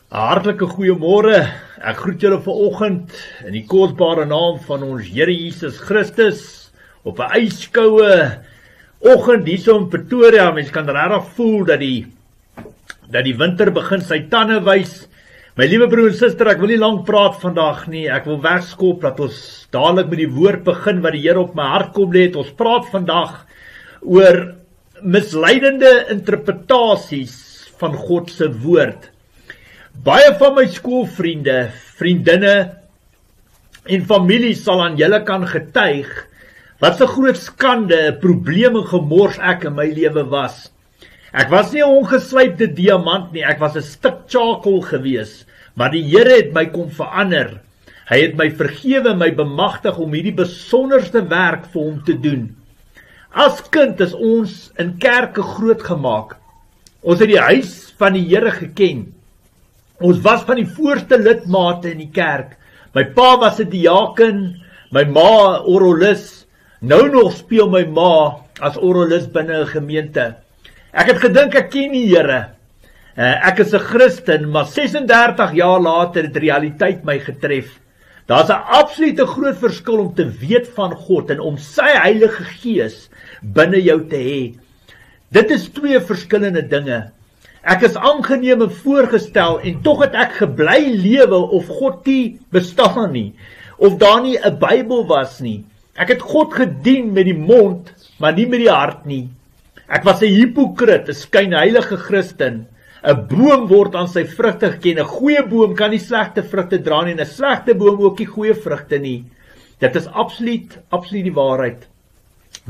Hartlike goeiemôre. Ek groet julle vanoggend in die kosbare naam van ons Here Jesus Christus op 'n yskoue oggend hierso in Pretoria. Mens kan regtig voel dat die winter begin sy tande wys. My liewe broer en suster, ek wil nie lank praat vandag nie. Ek wil wegskop dat ons dadelik met die woord begin wat die Here op my hart kom lê. Ons praat vandag oor misleidende interpretasies van God se woord. Baie van my skoolvriende, vriendinne en familie sal aan julle kan getuig wat 'n groot skande, 'n probleem en gemors ek in my lewe was. Ek was nie 'n ongeslypte diamant nie, ek was 'n stuk charcoal gewees, maar die Here het my kom verander. Hy het my vergewe, my bemagtig om hierdie besonderste werk vir hom te doen. As kind is ons in kerke grootgemaak. Ons het die huis van die Here geken. Ons was van die voorste lidmate in die kerk. My pa was 'n diaken, my ma 'n orgelis. Nou nog speel my ma as orgelis binne 'n gemeente. Ek het gedink ek ken die Here. Ek is 'n Christen, maar 36 jaar later het realiteit my getref. Daar's 'n absolute groot verskil om te weet van God en om sy Heilige Gees binne jou te hê. Dit is twee verskillende dinge. Ek is aangeneem en voorgestel en tog het ek gebly lewe of God nie bestaan nie, of daar nie 'n Bybel was nie. Ek het God gedien met die mond, maar nie met die hart nie. Ek was 'n hipokrit, 'n skynheilige Christen. 'n Boom word aan sy vrugte geken. 'n Goeie boom kan nie slegte vrugte dra nie en 'n slegte boom ook nie goeie vrugte nie. Dit is absoluut die waarheid.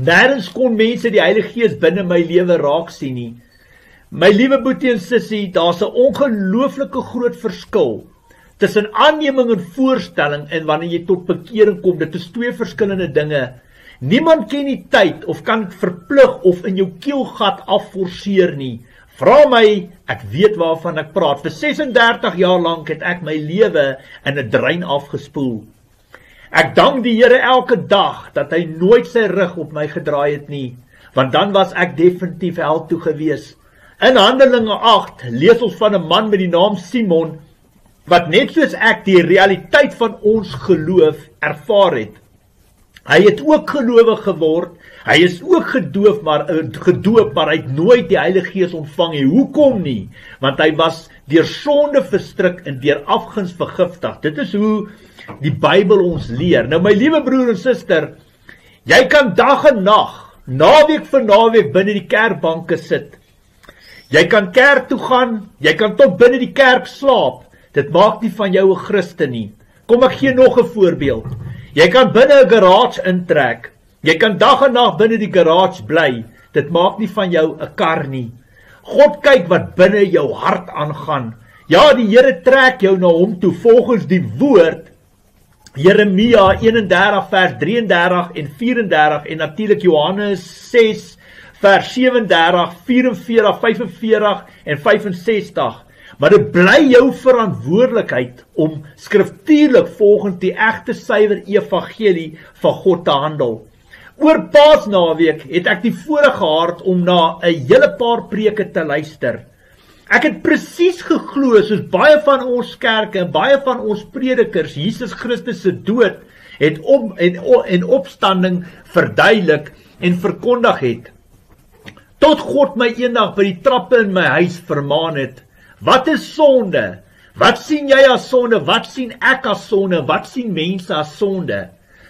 Nêrens kon mense die Heilige Gees binne my lewe raak sien nie. My liewe boetie en sussie, daar's 'n ongelooflike groot verskil tussen aanneming en voorstelling en wanneer jy tot bekering kom. Dit is twee verskillende dinge. Niemand ken die tyd of kan verplig of in jou keelgat afforceer nie. Vra my, ek weet waarvan ek praat. Vir 36 jaar lank het ek my lewe in 'n drein afgespoel. Ek dank die Here elke dag dat hy nooit sy rug op my gedraai het nie, want dan was ek definitief hel toe gewees. In Handelinge 8 lees ons van 'n man met die naam Simon, wat net soos ek die realiteit van ons geloof ervaar het. Hy het ook gelowig geword, hy is ook gedoop, maar hy het nooit die Heilige Gees ontvang nie. Hoekom nie? Want hy was deur sonde verstrik en deur afguns vergiftig. Dit is hoe die Bybel ons leer. Nou my liewe broer en suster, jy kan dag en nag, naweek vir naweek binne die kerkbanke sit. Jy kan kerk toe gaan, jy kan tot binne die kerk slaap. Dit maak nie van jou 'n Christen nie. Kom ek gee nog 'n voorbeeld. Jy kan binne 'n garage intrek. Jy kan dag en nag binne die garage bly. Dit maak nie van jou 'n kar nie. God kyk wat binne jou hart aangaan. Ja, die Here trek jou na hom toe volgens die woord. Jeremia 31 vers 33 en 34 en natuurlik Johannes 6 vers 37, 44, 45 en 65. Maar dit bly jou verantwoordelikheid om skriftuurlik volgens die egte suiwer evangelie van God te handel. Oor Paasnaweek het ek die voorreg gehad om na 'n hele paar preke te luister. Ek het presies geglo soos baie van ons kerke en baie van ons predikers Jesus Christus se dood het en opstanding verduidelik en verkondig het. Tot God my eendag by die trappe in my huis vermaan het. Wat is sonde? Wat sien jy as sonde? Wat sien ek as sonde? Wat sien mense as sonde?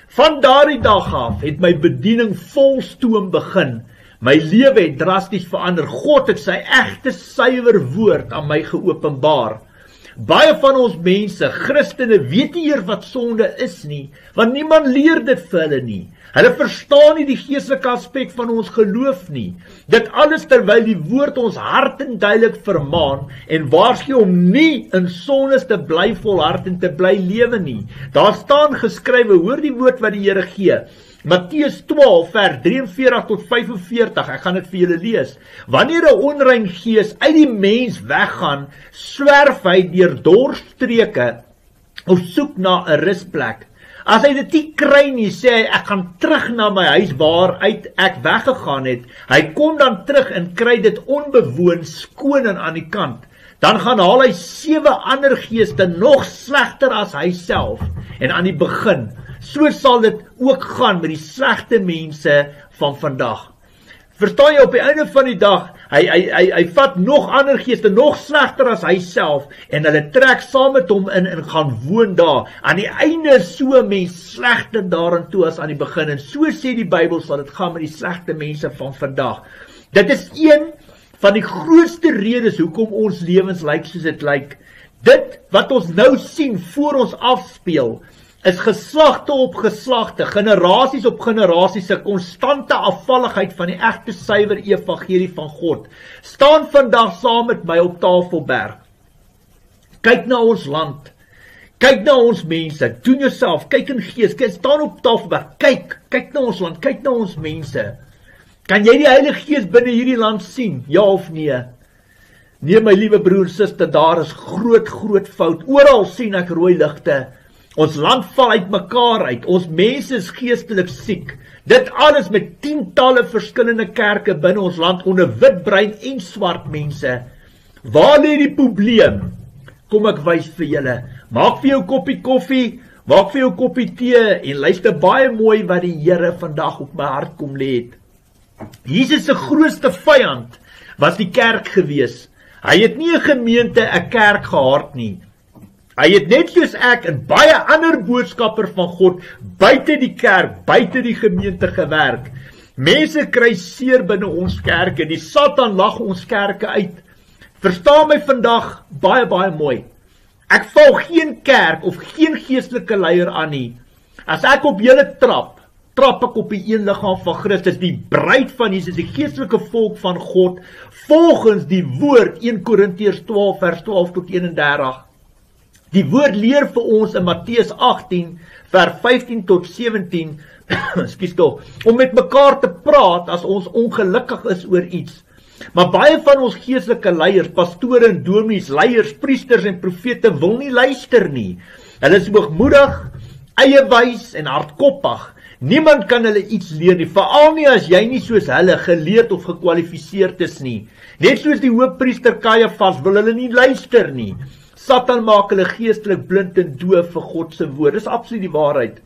Van daardie dag af het my bediening vol stoom begin. My lewe het drasties verander. God het sy egte suiwer woord aan my geopenbaar. Baie van ons mense, Christene, weet nie eers wat sonde is nie, want niemand leer dit vir hulle nie. Hulle verstaan nie die geestelike aspek van ons geloof nie. Dit alles terwyl die woord ons hart en duidelik vermaan en waarsku om nie in sondes te bly volhard en te bly lewe nie. Daar staan geskrywe, hoor die woord wat die Here gee. Matteus 12 vers 43 tot 45, ek gaan dit vir julle lees. Wanneer 'n onrein gees uit die mens weggaan, swerf hy deur dorstreke of soek na 'n rusplek. As hy dit nie kry nie, sê hy, ek gaan terug na my huis waaruit ek weggegaan het. Hy kom dan terug en kry dit onbewoon, skoon en aan die kant. Dan gaan haal hy 7 ander geeste nog slegter as hy self. En aan die begin, so sal dit ook gaan met die slegte mense van vandag. Verstaan jy, op die einde van die dag, hy vat nog ander geeste, nog slegter as hy self, en hulle trek saam met hom in en gaan woon daar. Aan die einde is so 'n mens slegter daarin toe as aan die begin, en so sê die Bybel sal dit gaan met die slegte mense van vandag. Dit is een van die grootste redes hoekom ons lewens lyk soos dit lyk. Dit wat ons nou sien voor ons afspeel, is geslagte op geslagte, generasies op generasies, 'n konstante afvalligheid van die egte suiwer evangelie van God. Staan vandag saam met my op Tafelberg. Kyk na ons land. Kyk na ons mense. Doen jouself, kyk in gees. Staan op Tafelberg. Kyk na ons land, kyk na ons mense. Kan jy die Heilige Gees binne hierdie land sien? Ja of nee? Nee, my liewe broer en suster, daar is groot fout. Oral sien ek rooi ligte. Ons land val uit mekaar uit. Ons mense is geestelik siek. Dit alles met tientalle verskillende kerke binne ons land onder wit, bruin en swart mense. Waar lê die probleem? Kom ek wys vir julle. Maak vir jou koppie koffie, maak vir jou koppie tee en luister baie mooi wat die Here vandag op my hart kom lê het. Jesus se grootste vyand was die kerk gewees. Hy het nie 'n gemeente, 'n kerk gehaat nie. Hy het net soos ek en baie ander boodskapper van God buite die kerk, buite die gemeente gewerk. Mense kry seer binne ons kerke, die Satan lag ons kerke uit. Verstaan my vandag baie mooi. Ek val geen kerk of geen geestelike leier aan nie. As ek op julle trap ek op die een liggaam van Christus, die bruid van Jesus, die geestelike volk van God, volgens die woord 1 Korintiërs 12 vers 12 tot 31. Die woord leer vir ons in Matteus 18 vers 15 tot 17, om met mekaar te praat as ons ongelukkig is oor iets. Maar baie van ons geestelike leiers, pastore en dominees, leiers, priesters en profete wil nie luister nie. Hulle is hoogmoedig, eiewys en hardkoppig. Niemand kan hulle iets leer nie, veral nie as jy nie soos hulle geleerd of gekwalifiseerd is nie. Net soos die hoofpriester Kajafas wil hulle nie luister nie. Satan maak hulle geestelik blind en doof vir God se woord. Dis absoluut die waarheid.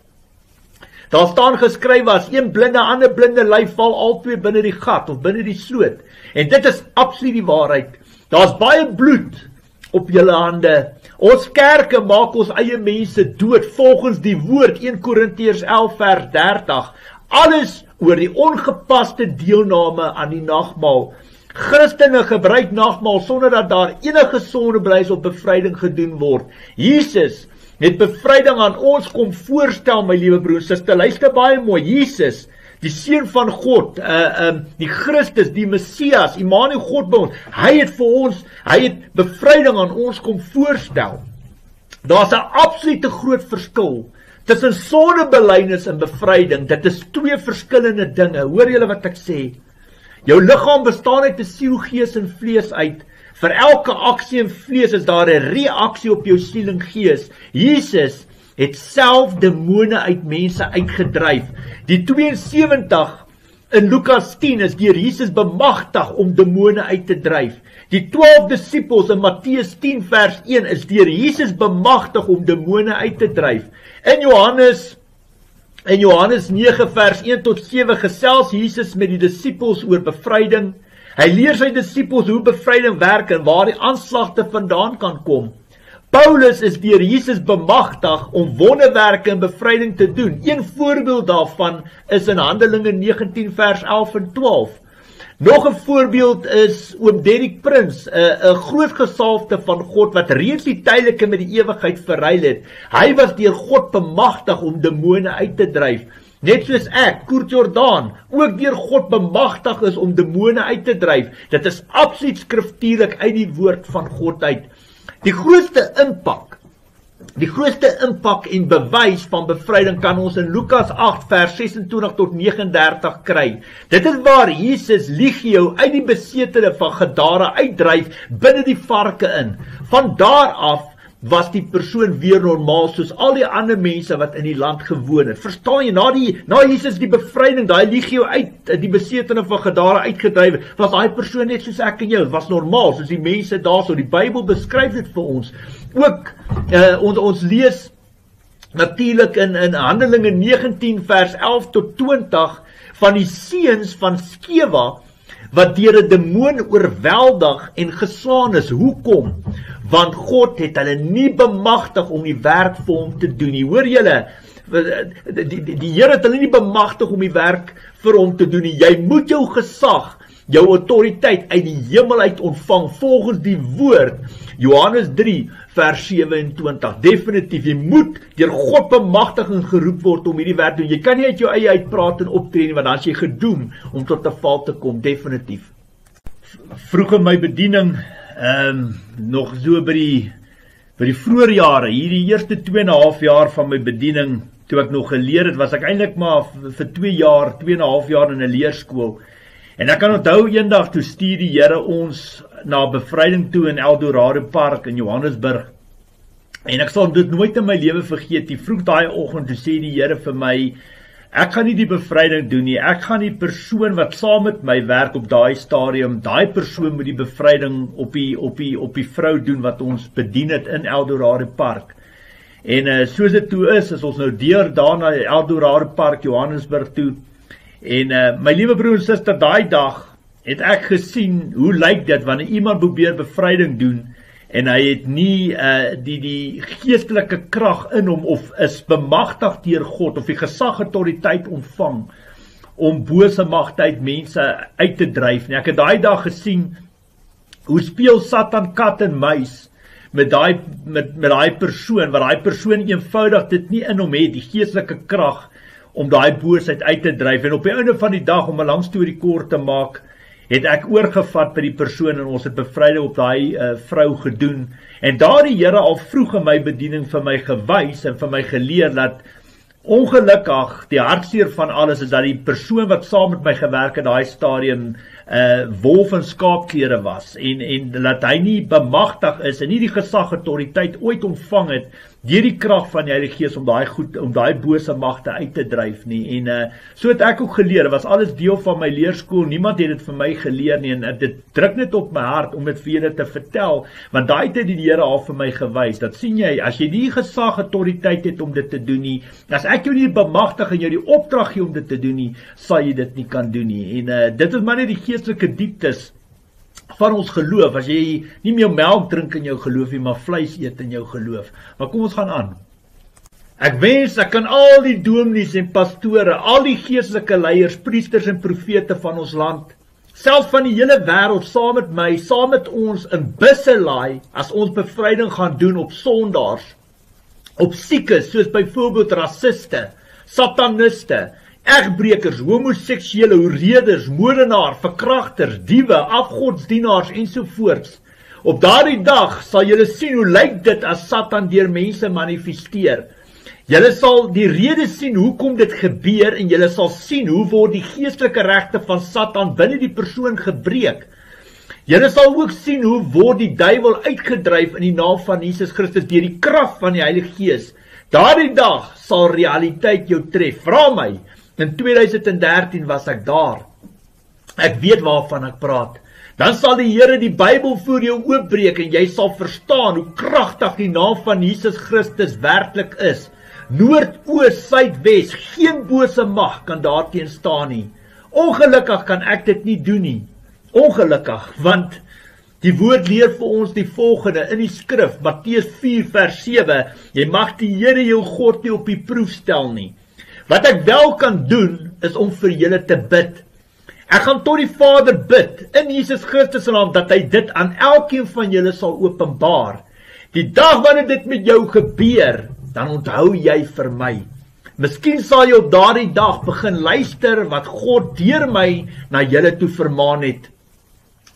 Daar staan geskrywe, as een blinde ander blinde lei, val albei binne die gat of binne die sloot. En dit is absoluut die waarheid. Daar's baie bloed op julle hande. Ons kerke maak ons eie mense dood volgens die woord 1 Korintiërs 11 vers 30. Alles oor die ongepaste deelname aan die nagmaal. Christene gebruik nagmaal sonder dat daar enige sondeblys of bevryding gedoen word. Jesus het bevryding aan ons kom voorstel, my liewe broers, suster, luister baie mooi. Jesus, die seun van God, die Christus, die Messias, Immanuel, God by ons, hy het bevryding aan ons kom voorstel. Daar's 'n absolute groot verskil tussen sondebelydenis en bevryding. Dit is twee verskillende dinge. Hoor julle wat ek sê? Jou liggaam bestaan uit 'n siel, gees en vlees uit. Vir elke aksie en vlees is daar 'n reaksie op jou siel en gees. Jesus het self demone uit mense uitgedryf. Die 72 in Lukas 10 is deur Jesus bemagtig om demone uit te dryf. Die 12 disippels in Matteus 10 vers 1 is deur Jesus bemagtig om demone uit te dryf. In Johannes 9 vers 1 tot 7 gesels Jesus met die disippels oor bevryding. Hy leer sy disippels hoe bevryding werk en waar die aanslagte vandaan kan kom. Paulus is deur Jesus bemagtig om wonderwerke en bevryding te doen. Een voorbeeld daarvan is in Handelinge 19 vers 11 en 12. Nog 'n voorbeeld is oom Derek Prins, 'n groot gesalfde van God wat reeds die tydelike met die ewigheid verruil het. Hy was deur God bemagtig om demone uit te dryf. Net soos ek, Koert Jordaan, ook deur God bemagtig is om demone uit te dryf. Dit is absoluut skriftuurlik uit die woord van God uit. Die grootste impak en bewys van bevryding kan ons in Lukas 8 vers 26 tot 39 kry. Dit is waar Jesus Legio uit die besetene van Gadara uitdryf binne die varke in. Van daar af was die persoon weer normaal, soos al die ander mense wat in die land gewoon het. Verstaan jy, na Jesus die bevryding, daai legio uit, die besetene van Gadara uitgedryf, was daai persoon net soos ek en jou, was normaal, soos die mense daarso, die Bybel beskryf dit vir ons. Ook, ons lees natuurlik in Handelinge 19 vers 11 tot 20, van die seuns van Skewa, wat deur 'n demoon oorweldig en geslaan is. Hoekom? Want God het hulle nie bemagtig om die werk vir hom te doen nie. Hoor julle, die Here het hulle nie bemagtig om die werk vir hom te doen nie. Jy moet jou gesag, jou autoriteit uit die hemel uit ontvang, volgens die woord, Johannes 3 vers 27, definitief, jy moet deur God bemagtiging geroep word om hierdie werk te doen. Jy kan nie uit jou eie uitpraat en optree nie, want dan is jy gedoem om tot 'n val te kom, definitief. Vroeg in my bediening, nog so by die vroeë jare, hierdie eerste 2,5 jaar van my bediening, toe ek nog geleer het, was ek eintlik maar vir 2,5 jaar in 'n leerskool. En ek kan onthou eendag toe stuur die Here ons na bevryding toe in Eldorado Park in Johannesburg. En ek sal dit nooit in my lewe vergeet. Die vroeg daai oggend toe sê die Here vir my, ek gaan nie die bevryding doen nie. Ek gaan die persoon wat saam met my werk op daai stadium, daai persoon moet die bevryding op die vrou doen wat ons bedien het in Eldorado Park. En soos dit toe is ons nou deur daar na Eldorado Park Johannesburg toe. En my liewe broer en suster, daai dag het ek gesien hoe lyk dit wanneer iemand probeer bevryding doen en hy het nie die geestelike krag in hom of is bemagtig deur God of die gesag autoriteit ontvang om bose magte uit mense uit te dryf nie. Ek het daai dag gesien hoe speel Satan kat en muis met daai persoon, wat daai persoon eenvoudig dit nie in hom het, die geestelike krag om daai boosheid uit te dryf. En op die einde van die dag, om 'n lang storie kort te maak, het ek oorgevat by die persoon en ons het bevryding op daai vrou gedoen. En daar die Here al vroeg in my bediening vir my gewys en vir my geleer dat ongelukkig die hartseer van alles is dat die persoon wat saam met my gewerk het daai stadium wolf en skaapklere was en dat hy nie bemagtig is en nie die gesag autoriteit ooit ontvang het deur die krag van die Heilige Gees om daai bose magte uit te dryf nie. En so het ek ook geleer, was alles deel van my leerskool, niemand het dit vir my geleer nie, en dit druk net op my hart om dit vir julle te vertel, want daai tyd het die Here al vir my gewys, dat sien jy, as jy nie gesag autoriteit het om dit te doen nie, as ek jou nie bemagtig en jou die opdrag gee om dit te doen nie, sal jy dit nie kan doen nie. En dit is maar net die geestelike dieptes van ons geloof, as jy nie meer melk drink in jou geloof nie, maar vleis eet in jou geloof. Maar kom ons gaan aan. Ek wens ek kan al die dominees en pastore, al die geestelike leiers, priesters en profete van ons land, selfs van die hele wêreld, saam met my, saam met ons in busse laai, as ons bevryding gaan doen op sondaars, op siekes, soos byvoorbeeld rassiste, sataniste, egbrekers, homoseksuele, hoereders, moordenaar, verkragters, diewe, afgodsdienaars ensovoorts. Op daardie dag sal julle sien hoe lyk dit as Satan deur mense manifesteer. Julle sal die rede sien hoekom dit gebeur en julle sal sien hoe word die geestelike regte van Satan binne die persoon gebreek. Julle sal ook sien hoe word die duiwel uitgedryf in die naam van Jesus Christus deur die krag van die Heilige Gees. Daardie dag sal realiteit jou tref. Vra my. In 2013 was ek daar. Ek weet waarvan ek praat. Dan sal die Here die Bybel voor jou oopbreek en jy sal verstaan hoe kragtig die naam van Jesus Christus werklik is. Noord, oos, suid, wes, geen bose mag kan daarteen staan nie. Ongelukkig kan ek dit nie doen nie. Ongelukkig, want die woord leer vir ons die volgende in die skrif, Matteus 4 vers 7, jy mag die Here jou God nie op die proef stel nie. Wat ek wel kan doen, is om vir julle te bid. Ek gaan tot die Vader bid, in Jesus Christus se naam, dat hy dit aan elkeen van julle sal openbaar. Die dag wanneer dit met jou gebeur, dan onthou jy vir my. Miskien sal jy op daardie dag begin luister wat God deur my na julle toe vermaan het.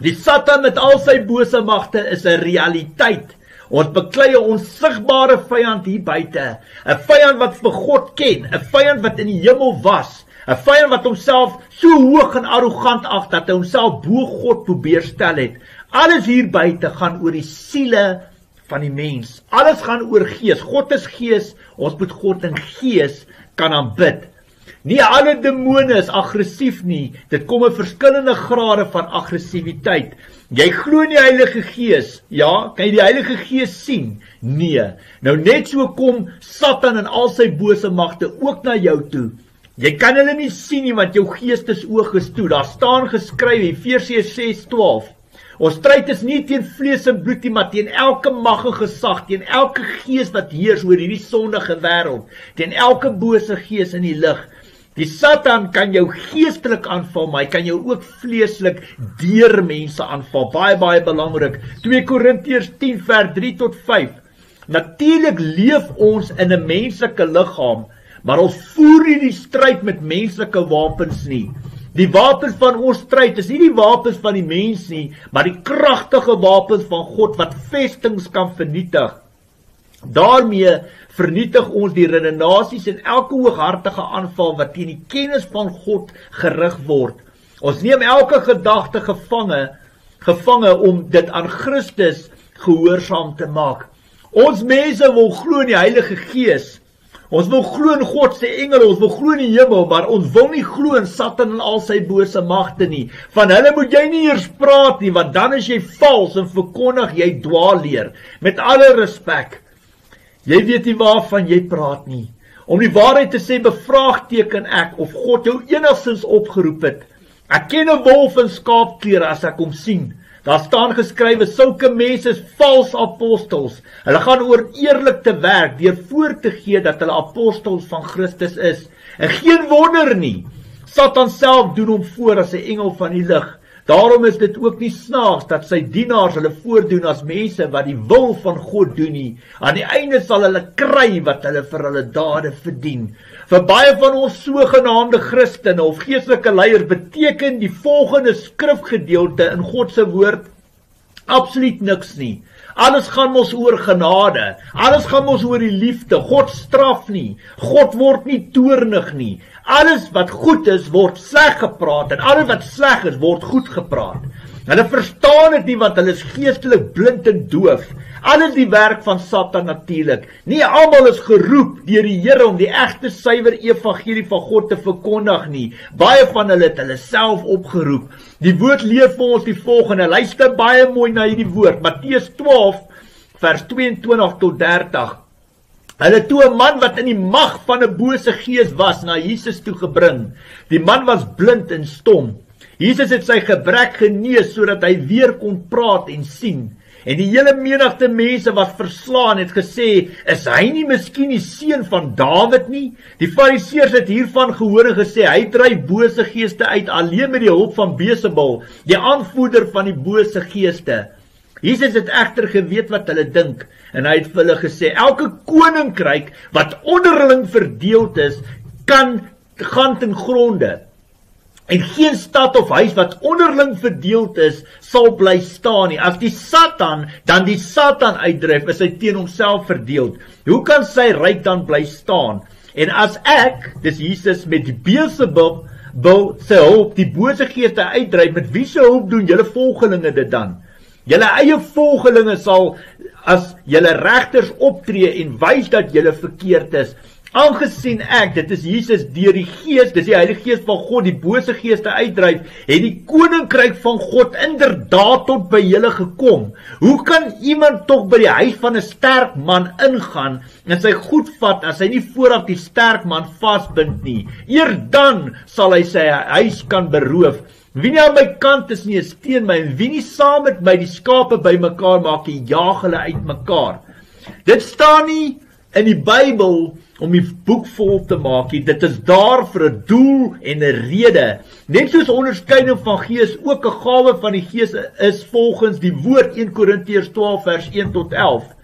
Die Satan met al sy bose magte is 'n realiteit. Ons beklei 'n onsigbare vyand hier buite, 'n vyand wat vir God ken, 'n vyand wat in die hemel was, 'n vyand wat homself so hoog en arrogant ag dat hy homself bo God probeer stel het. Alles hier buite gaan oor die siele van die mens. Alles gaan oor gees. God is gees, ons moet God in gees kan aanbid. Nie alle demone is aggressief nie, dit kom in verskillende grade van aggressiwiteit. Jy glo in die Heilige Gees, ja, kan jy die Heilige Gees sien? Nee. Nou net so kom Satan en al sy bose magte ook na jou toe. Jy kan hulle nie sien nie, want jou geestesoog is toe. Daar staan geskryf, Efesiërs 6:12. Ons stryd is nie teen vlees en bloed nie, maar teen elke mag en gesag, teen elke gees wat heers oor hierdie sondige wêreld, teen elke bose gees in die lig. Die Satan kan jou geestelik aanval, maar hy kan jou ook vleeslik deur mense aanval. Baie belangrik. 2 Korintiërs 10 vers 3 tot 5. Natuurlik leef ons in 'n menslike liggaam, maar ons voer nie die stryd met menslike wapens nie. Die wapens van ons stryd is nie die wapens van die mens nie, maar die kragtige wapens van God wat vestings kan vernietig. Daarmee vernietig ons die redenasies en elke hooghartige aanval wat teen die kennis van God gerig word. Ons neem elke gedagte gevange om dit aan Christus gehoorsaam te maak. Ons mense wil glo in die Heilige Gees. Ons wil glo in God se engele, ons wil glo in die hemel, maar ons wil nie glo in Satan en al sy bose magte nie. Van hulle moet jy nie eers praat nie, want dan is jy vals en verkondig jy dwaalleer. Met alle respek. Jy weet nie waarvan jy praat nie. Om die waarheid te sê, bevraagteken ek of God jou enigstens opgeroep het. Ek ken 'n wolf in skaapklere as ek hom sien. Daar staan geskrywe, sulke mense is vals apostels. Hulle gaan oneerlik te werk deur voor te gee dat hulle apostels van Christus is. En geen wonder nie. Satan self doen hom voor as 'n engel van die lig. Daarom is dit ook nie snaaks dat sy dienaars hulle voordoen as mense wat die wil van God doen nie. Aan die einde sal hulle kry wat hulle vir hulle dade verdien. Vir baie van ons sogenaamde Christene of geestelike leiers beteken die volgende skrifgedeelte in God se woord absoluut niks nie. Alles gaan mos oor genade. Alles gaan mos oor die liefde. God straf nie. God word nie toornig nie. Alles wat goed is, word sleg gepraat en alles wat sleg is, word goed gepraat. Hulle verstaan dit nie want hulle is geestelik blind en doof. Alles die werk van Satan natuurlik. Nie almal is geroep deur die Here om die egte suiwer evangelie van God te verkondig nie. Baie van hulle het hulle self opgeroep. Die woord leer vir ons die volgende. Luister baie mooi na hierdie woord. Matteus 12 vers 22 tot 30. Hulle toe 'n man wat in die mag van 'n bose gees was na Jesus toe gebring. Die man was blind en stom. Jesus het sy gebrek genees sodat hy weer kon praat en sien. En die hele menigte mense was verslaan het gesê, is hy nie miskien die seun van Dawid nie? Die Fariseërs het hiervan gehoor en gesê, hy dryf bose geeste uit alleen met die hulp van Beelzebul, die aanvoerder van die bose geeste. Jesus het egter geweet wat hulle dink, en hy het vir hulle gesê, elke koninkryk wat onderling verdeeld is, gaan ten gronde. En geen stad of huis wat onderling verdeeld is, sal bly staan nie. As die Satan dan die Satan uitdryf, is hy teen homself verdeeld. Hoe kan sy ryk dan bly staan? En as ek, dis Jesus, met die Beelzebul se hulp die bose geeste uitdryf, met wie se hulp doen julle volgelinge dit dan? Julle eie volgelinge sal as julle regters optree en wys dat julle verkeerd is. Aangesien ek, dit is Jesus deur die Gees, dis die Heilige Gees van God, die bose geeste uitdryf, het die koninkryk van God inderdaad tot by julle gekom. Hoe kan iemand tog by die huis van 'n sterk man ingaan en sy goed vat as hy nie vooraf die sterk man vasbind nie? Eer dan sal hy sy huis kan beroof. Wie nie aan my kant is nie, is teen my, en wie nie saam met my die skape bymekaar maak, jaag hulle uitmekaar. Dit staan nie in die Bybel om die boek vol te maak. Dit is daar vir 'n doel en 'n rede. Net soos onderskeiding van gees ook 'n gawe van die gees is volgens die woord 1 Korintiërs 12 vers 1 tot 11.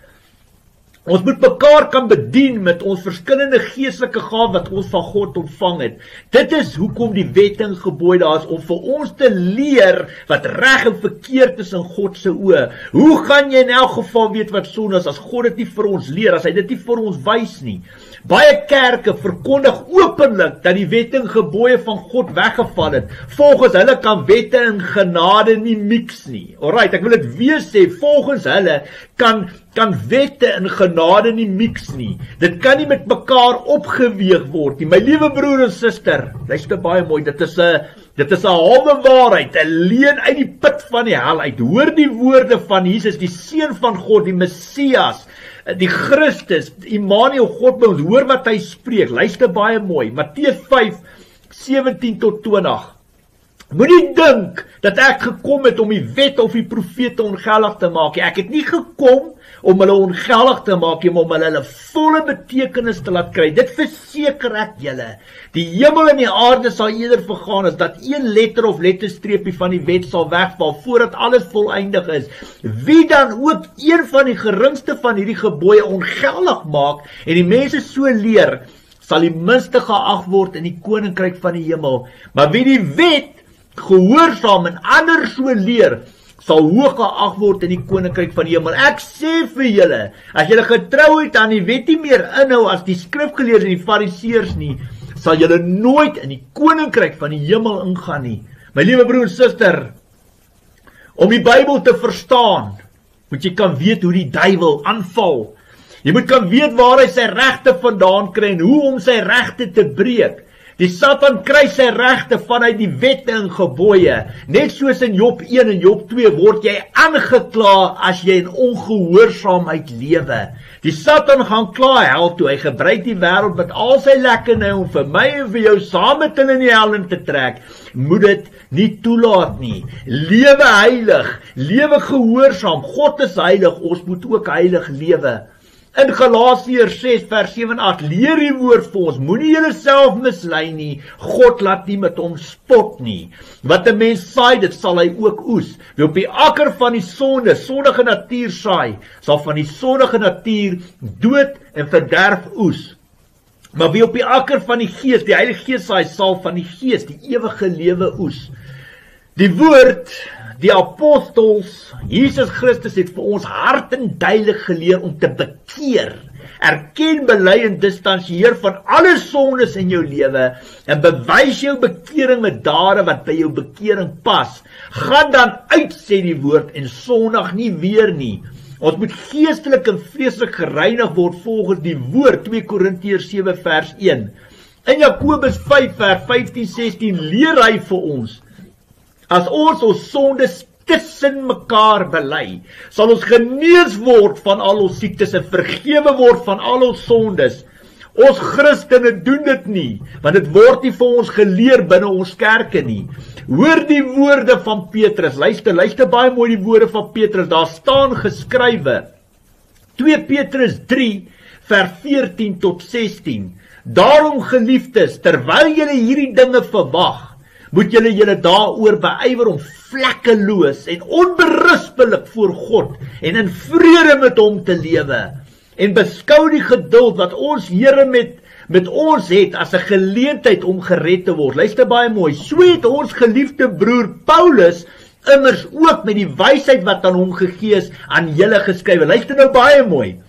Ons moet mekaar kan bedien met ons verskillende geestelike gawes wat ons van God ontvang het. Dit is hoekom die wet en gebooie daar is, om vir ons te leer wat reg en verkeerd is in God se oë. Hoe gaan jy in elk geval weet wat sonde is as God dit nie vir ons leer, as hy dit nie vir ons wys nie? Baie kerke verkondig openlik dat die wet en gebooie van God weggeval het. Volgens hulle kan wette en genade nie mix nie. Alright, ek wil dit weer sê, volgens hulle kan kan wette en genade nie mix nie. Dit kan nie met mekaar opgeweeg word nie. My liewe broer en suster, luister baie mooi, dit is 'n halwe waarheid, 'n leuen uit die put van die hel uit. Hoor die woorde van Jesus, die Seun van God, die Messias, die Christus, Immanuel, God by ons. Hoor wat hy spreek, luister baie mooi. Matteus 5:17 tot 20. Moenie dink dat ek gekom het om die wet of die profete ongeldig te maak. Ek het nie gekom om hulle ongeldig te maak, maar om hulle volle betekenis te laat kry. Dit verseker ek julle. Die hemel en die aarde sal eerder vergaan as dat een letter of letterstreepie van die wet sal wegval voordat alles voleindig is. Wie dan ook een van die geringste van hierdie gebooie ongeldig maak en die mense so leer, sal die minste geag word in die koninkryk van die hemel. Maar wie die wet gehoorsaam en ander so leer, sal hoog geag word in die koninkryk van die hemel. Ek sê vir julle, as julle getrouheid aan die wet nie meer inhou as die skrifgeleerdes en die fariseërs nie, sal julle nooit in die koninkryk van die hemel ingaan nie. My liewe broer en suster, om die Bybel te verstaan, moet jy kan weet hoe die duiwel aanval. Jy moet kan weet waar hy sy regte vandaan kry en hoe om sy regte te breek. Die Satan kry sy regte vanuit die wette en gebooie. Net soos in Job 1 en Job 2 word jy aangekla as jy in ongehoorsaamheid lewe. Die Satan gaan kla hel toe. Hy gebruik die wêreld met al sy lekkerny om vir my en vir jou saam met hulle in die hel in te trek. Moet dit nie toelaat nie. Lewe heilig, lewe gehoorsaam. God is heilig, ons moet ook heilig lewe. In Galasiërs 6 vers 7 en 8, leer die woord vir ons, moenie julleself mislei nie, God laat nie met hom spot nie. Wat 'n mens saai, dit sal hy ook oes. Wie op die akker van die sondige natuur saai, sal van die sondige natuur dood en verderf oes. Maar wie op die akker van die Gees, die Heilige Gees saai, sal van die Gees die ewige lewe oes. Die woord, die apostels, Jesus Christus het vir ons hart en duidelik geleer om te bekeer, erken, bely en distansieer van alle sondes in jou lewe en bewys jou bekering met dade wat by jou bekering pas. Gaan dan uit, sê die woord, en sondig nie weer nie. Ons moet geestelik en vleeslik gereinig word volgens die woord, 2 Korintiërs 7 vers 1. In Jakobus 5 vers 15-16 leer hy vir ons, as ons sondes tussen mekaar bely, sal ons genees word van al ons siektes en vergewe word van al ons sondes. Ons Christene doen dit nie, want dit word nie vir ons geleer binne ons kerke nie. Hoor die woorde van Petrus, luister baie mooi die woorde van Petrus, daar staan geskrywe, 2 Petrus 3 vers 14 tot 16. Daarom geliefdes, terwyl julle hierdie dinge verwag, moet julle daaroor beywer om vlekkeloos en onberispelik voor God en in vrede met hom te lewe. En beskou die geduld wat ons Here met ons het as 'n geleentheid om gered te word. Luister baie mooi. So het ons geliefde broer Paulus immers ook met die wysheid wat aan hom gegee is aan julle geskrywe. Luister nou baie mooi.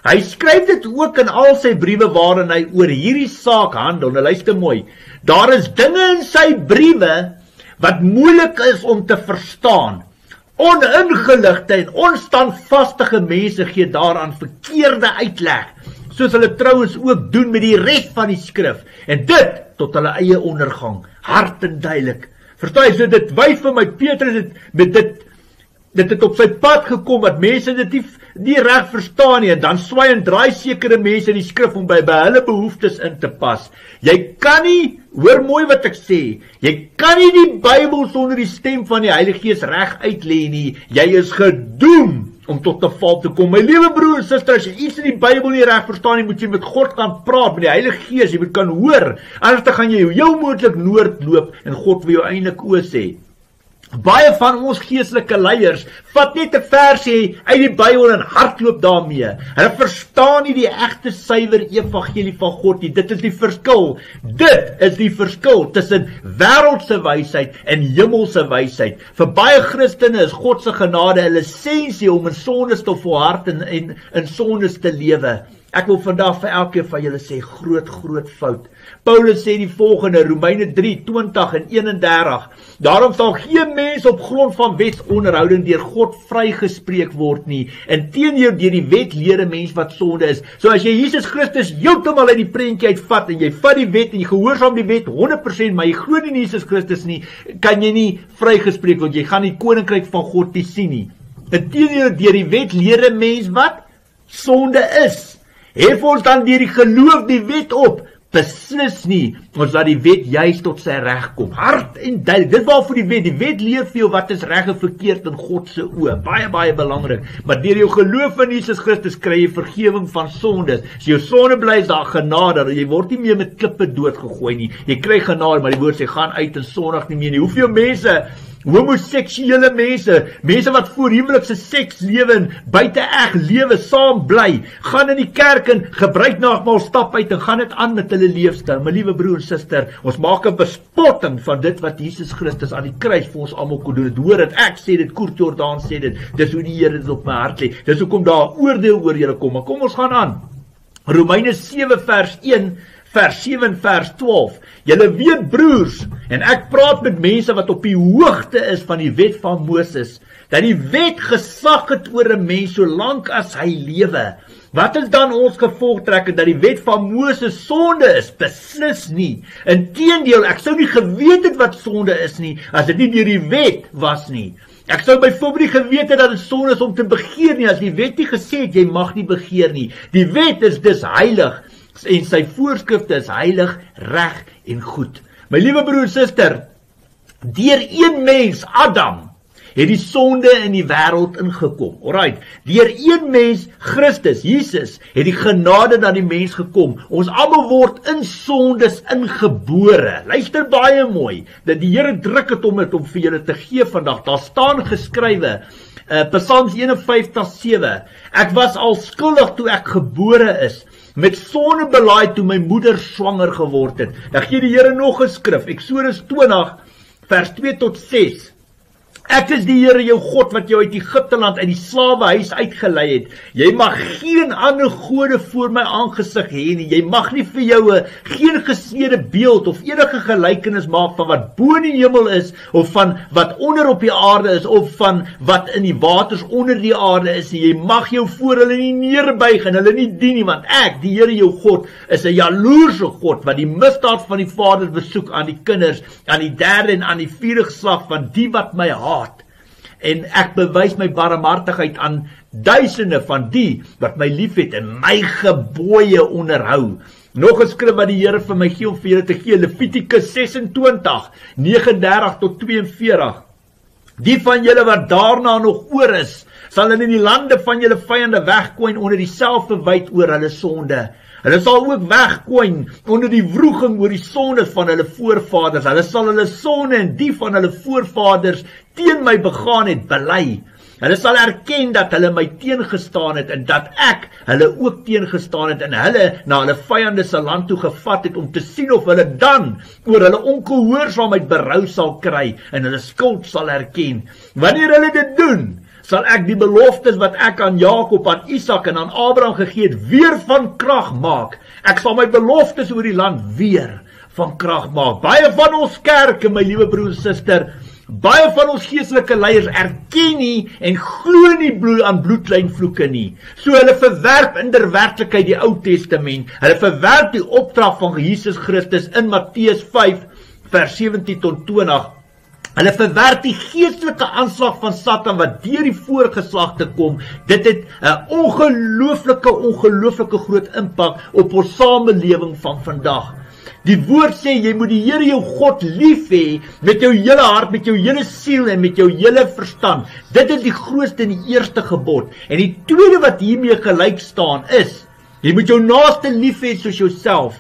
Hy skryf dit ook in al sy briewe waarin hy oor hierdie saak handel. Nou luister mooi. Daar is dinge in sy briewe wat moeilik is om te verstaan. Oningeligte en onstandvastige mense gee daaraan verkeerde uitleg, soos hulle trouwens ook doen met die res van die skrif, en dit tot hulle eie ondergang, hard en duidelik. Verstaan jy, so dit wys vir my, Petrus dit het op sy pad gekom, dat mense dit nie reg verstaan nie, en dan swaai en draai sekere mense die skrif om by hulle behoeftes in te pas. Jy kan nie, hoor mooi wat ek sê, jy kan nie die Bybel sonder die stem van die Heilige Gees reg uitlê nie, jy is gedoem om tot 'n val te kom. My liewe broer en suster, as jy iets in die Bybel nie reg verstaan nie, moet jy met God kan praat, met die Heilige Gees, jy moet kan hoor, anders dan gaan jy jou moontlik noord loop, en God wil jou eintlik oor sê. Baie van ons geestelike leiers vat net 'n versie uit die Bybel en hardloop daarmee. Hulle verstaan nie die egte suiwer evangelie van God nie. Dit is die verskil. Dit is die verskil tussen wêreldse wysheid en hemelse wysheid. Vir baie Christene is God se genade 'n lisensie om in sondes te volhard en in sondes te lewe. Ek wil vandag vir elkeen van julle sê, groot fout. Paulus sê die volgende, Romeine 3, 20 en 31, daarom sal geen mens op grond van wetsonderhouding deur God vrygespreek word nie, inteendeel deur die wet leer 'n mens wat sonde is. So as jy Jesus Christus heeltemal uit die prentjie uitvat, en jy vat die wet, en jy gehoorsaam die wet 100%, maar jy glo nie in Jesus Christus nie, kan jy nie vrygespreek word, jy gaan die koninkryk van God nie sien nie. Inteendeel deur die wet leer 'n mens wat sonde is. Hef ons dan deur die geloof die wet op? Beslis nie, ons laat die wet juist tot sy reg kom. Hard en duidelik, dit waarvoor die wet leer vir jou wat is reg en verkeerd in God se oë. Baie belangrik. Maar deur jou geloof in Jesus Christus kry jy vergewing van sondes. As jou sonde bly, is daar genade. Jy word nie meer met klippe doodgegooi nie. Jy kry genade, maar die woord sê gaan uit en sondig nie meer nie. Hoeveel mense, homoseksuele mense wat voor huwelikse seks lewe, buite eg lewe, saam bly, gaan in die kerk en gebruik nagmaal, stap uit en gaan dit aan met hulle leefstyl. My liewe broer en suster, ons maak 'n bespotting van dit wat Jesus Christus aan die kruis vir ons almal kon doen. Dit hoor dit, ek sê dit, Koert Jordaan sê dit, dis hoe die Here dit op my hart lê. Dis hoekom daar 'n oordeel oor julle kom. Maar kom ons gaan aan. Romeine 7 vers 1, vers 7 en vers 12. Julle weet broers, en ek praat met mense wat op die hoogte is van die wet van Moses, dat die wet gesag het oor 'n mens solank as hy lewe. Wat is dan ons gevolgtrekking dat die wet van Moses sonde is? Beslis nie. Inteendeel, ek sou nie geweet het wat sonde is nie, as dit nie deur die wet was nie. Ek sou byvoorbeeld nie geweet het dat dit sonde is om te begeer nie, as die wet nie gesê het, jy mag nie begeer nie. Die wet is dus heilig, en sy voorskrifte is heilig, reg en goed. My liewe broer en suster, deur een mens, Adam, het die sonde in die wêreld ingekom. Alright, deur een mens, Christus, Jesus, het die genade na die mens gekom. Ons almal word in sondes ingebore. Luister baie mooi, dat die Here druk het om vir julle te gee vandag. Daar staan geskrywe, Psalms 51:7, ek was al skuldig toe ek gebore is, met sonde belaaid toe my moeder swanger geword het. Dan gee die Here nog 'n skrif, Eksodus 20, vers 2 tot 6. Ek is die Here jou God wat jou uit Egipteland uit die slawehuis uitgelei het. Jy mag geen ander gode voor my aangesig hê nie. Jy mag nie vir jou geen gesneede beeld of enige gelykenis maak van wat bo in die hemel is, of van wat onder op die aarde is, of van wat in die waters onder die aarde is. Jy mag jou voor hulle nie neerbuig en hulle nie dien nie, want ek, die Here jou God, is 'n jaloerse God wat die misdaad van die vaders besoek aan die kinders, aan die derde en aan die vierde geslag van die wat my haat. En ek bewys my barmhartigheid aan duisende van die wat my lief het en my gebooie onderhou. Nog 'n skrif wat die Here vir my gee om vir julle te gee, Levitikus 26, 39 tot 42. Die van julle wat daarna nog oor is, sal in die lande van julle vyande wegkwyn onder dieselfde wyd oor hulle sonde. Hulle sal ook wegkwyn onder die wroging oor die sonde van hulle voorvaders. Hulle sal hulle sonde en die van hulle voorvaders teen my begaan het, bely. Hulle sal erken dat hulle my teengestaan het en dat ek hulle ook teengestaan het en hulle na hulle vyande se land toe gevat het om te sien of hulle dan oor hulle ongehoorsaamheid berou sal kry en hulle skuld sal erken. Wanneer hulle dit doen, sal ek die beloftes wat ek aan Jakob, aan Isak en aan Abraham gegee het, weer van krag maak. Ek sal my beloftes oor die land weer van krag maak. Baie van ons kerke, my liewe broer en suster, baie van ons geestelike leiers erken nie en glo nie aan bloedlynvloeke nie. So hulle verwerp in der werklikheid die Ou Testament. Hulle verwerp die opdrag van Jesus Christus in Matteus 5 vers 17 tot 20. Hulle verwerp die geestelike aanslag van Satan wat deur die voorgeslagte kom. Dit het 'n ongelooflike groot impak op ons samelewing van vandag. Die woord sê, jy moet die Here jou God lief hê met jou hele hart, met jou hele siel en met jou hele verstand. Dit is die grootste en die eerste gebod. En die tweede wat hiermee gelyk staan is, jy moet jou naaste lief hê soos jouself.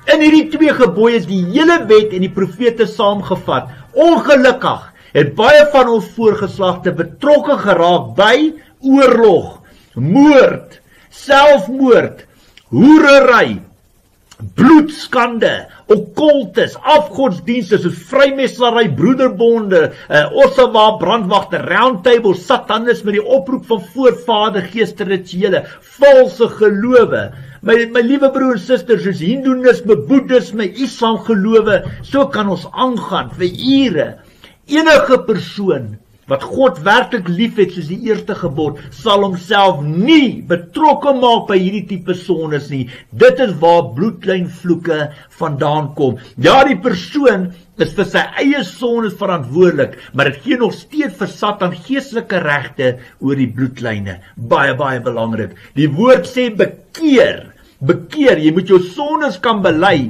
In hierdie twee gebooie is die hele wet en die profete saamgevat. Ongelukkig het baie van ons voorgeslagte betrokke geraak by oorlog, moord, selfmoord, hoerery, bloedskande, okkultes, afgodsdienste soos vrymesselary, broederbonde, Ossawa, brandwagte, roundtable, satanisme, die oproep van voorvadergeeste rituele, valse gelowe. My liewe broer en susters, soos hindoenisme, boeddhisme, islam gelowe, so kan ons aangaan vir ure. Enige persoon wat God werklik lief het soos die eerste gebod, sal homself nie betrokke maak by hierdie tipe sondes nie. Dit is waar bloedlynvloeke vandaan kom. Ja, die persoon is vir sy eie sondes verantwoordelik, maar dit gee nog steeds vir Satan geestelike regte oor die bloedlyne. Baie, baie belangrik. Die woord sê bekeer. Bekeer, jy moet jou sondes kan bely.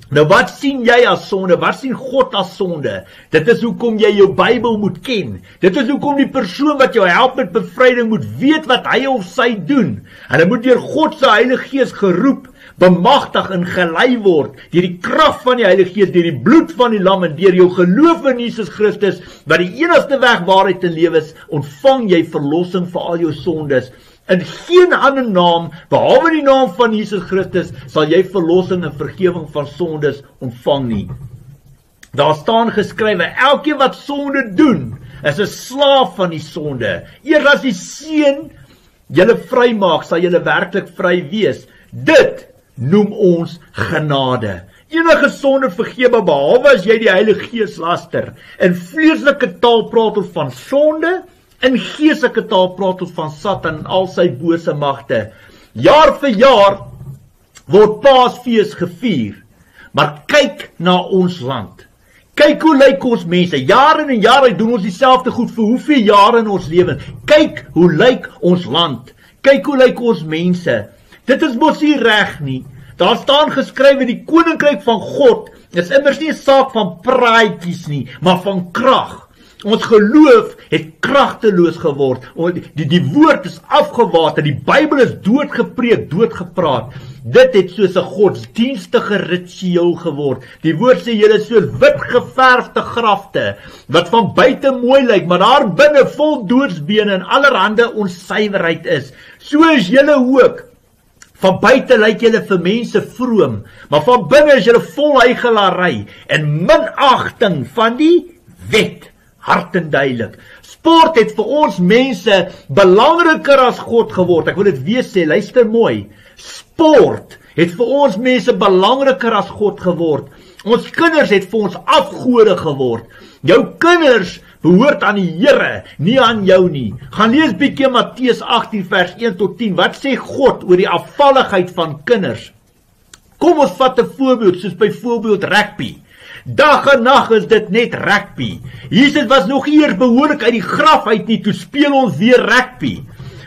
Nou wat sien jy as sonde? Wat sien God as sonde? Dit is hoekom jy jou Bybel moet ken. Dit is hoekom die persoon wat jou help met bevryding moet weet wat hy of sy doen. Hulle moet deur God se Heilige Gees geroep, bemagtig en gelei word deur die krag van die Heilige Gees, deur die bloed van die lam en deur jou geloof in Jesus Christus, wat die enigste weg waarheid en lewe is, ontvang jy verlossing vir al jou sondes. In geen ander naam, behalwe die naam van Jesus Christus, sal jy verlossing en vergewing van sondes ontvang nie. Daar staan geskrywe, elkeen wat sonde doen, is 'n slaaf van die sonde. Eers as die Seun julle vry maak, sal julle werklik vry wees. Dit noem ons genade. Enige sonde vergewe, behalwe as jy die Heilige Gees laster. In vleeslike taal praat ons van sonde, in geestelike taal praat ons van Satan en al sy bose magte. Jaar vir jaar word Paasfees gevier, maar kyk na ons land. Kyk hoe lyk ons mense, jaar in en jaar uit doen ons dieselfde goed vir hoeveel jare in ons lewe. Kyk hoe lyk ons land, kyk hoe lyk ons mense. Dit is mos nie reg nie. Daar staan geskrywe, die koninkryk van God is immers nie 'n saak van praatjies nie, maar van krag. Ons geloof het kragteloos geword. Die woord is afgewater, die Bybel is doodgepreek, doodgepraat. Dit het soos 'n godsdienstige ritueel geword. Die woord sê julle is so wit geverfde grafte, wat van buite mooi lyk, maar daar binne vol doodsbene en allerhande onsuiwerheid is. So is julle ook. Van buite lyk julle vir mense vroom, maar van binne is julle vol huigelary en minagting van die wet. Hart en duidelik. Sport het vir ons mense belangriker as God geword. Ek wil dit weer sê, luister mooi. Sport het vir ons mense belangriker as God geword. Ons kinders het vir ons afgode geword. Jou kinders behoort aan die Here, nie aan jou nie. Gaan lees bietjie Matteus 18 vers 1 tot 10. Wat sê God oor die afvalligheid van kinders? Kom ons vat 'n voorbeeld, soos byvoorbeeld rugby. Dag en nag is dit net rugby. Jesus was nog eers behoorlik uit die graf uit nie, toe speel ons weer rugby.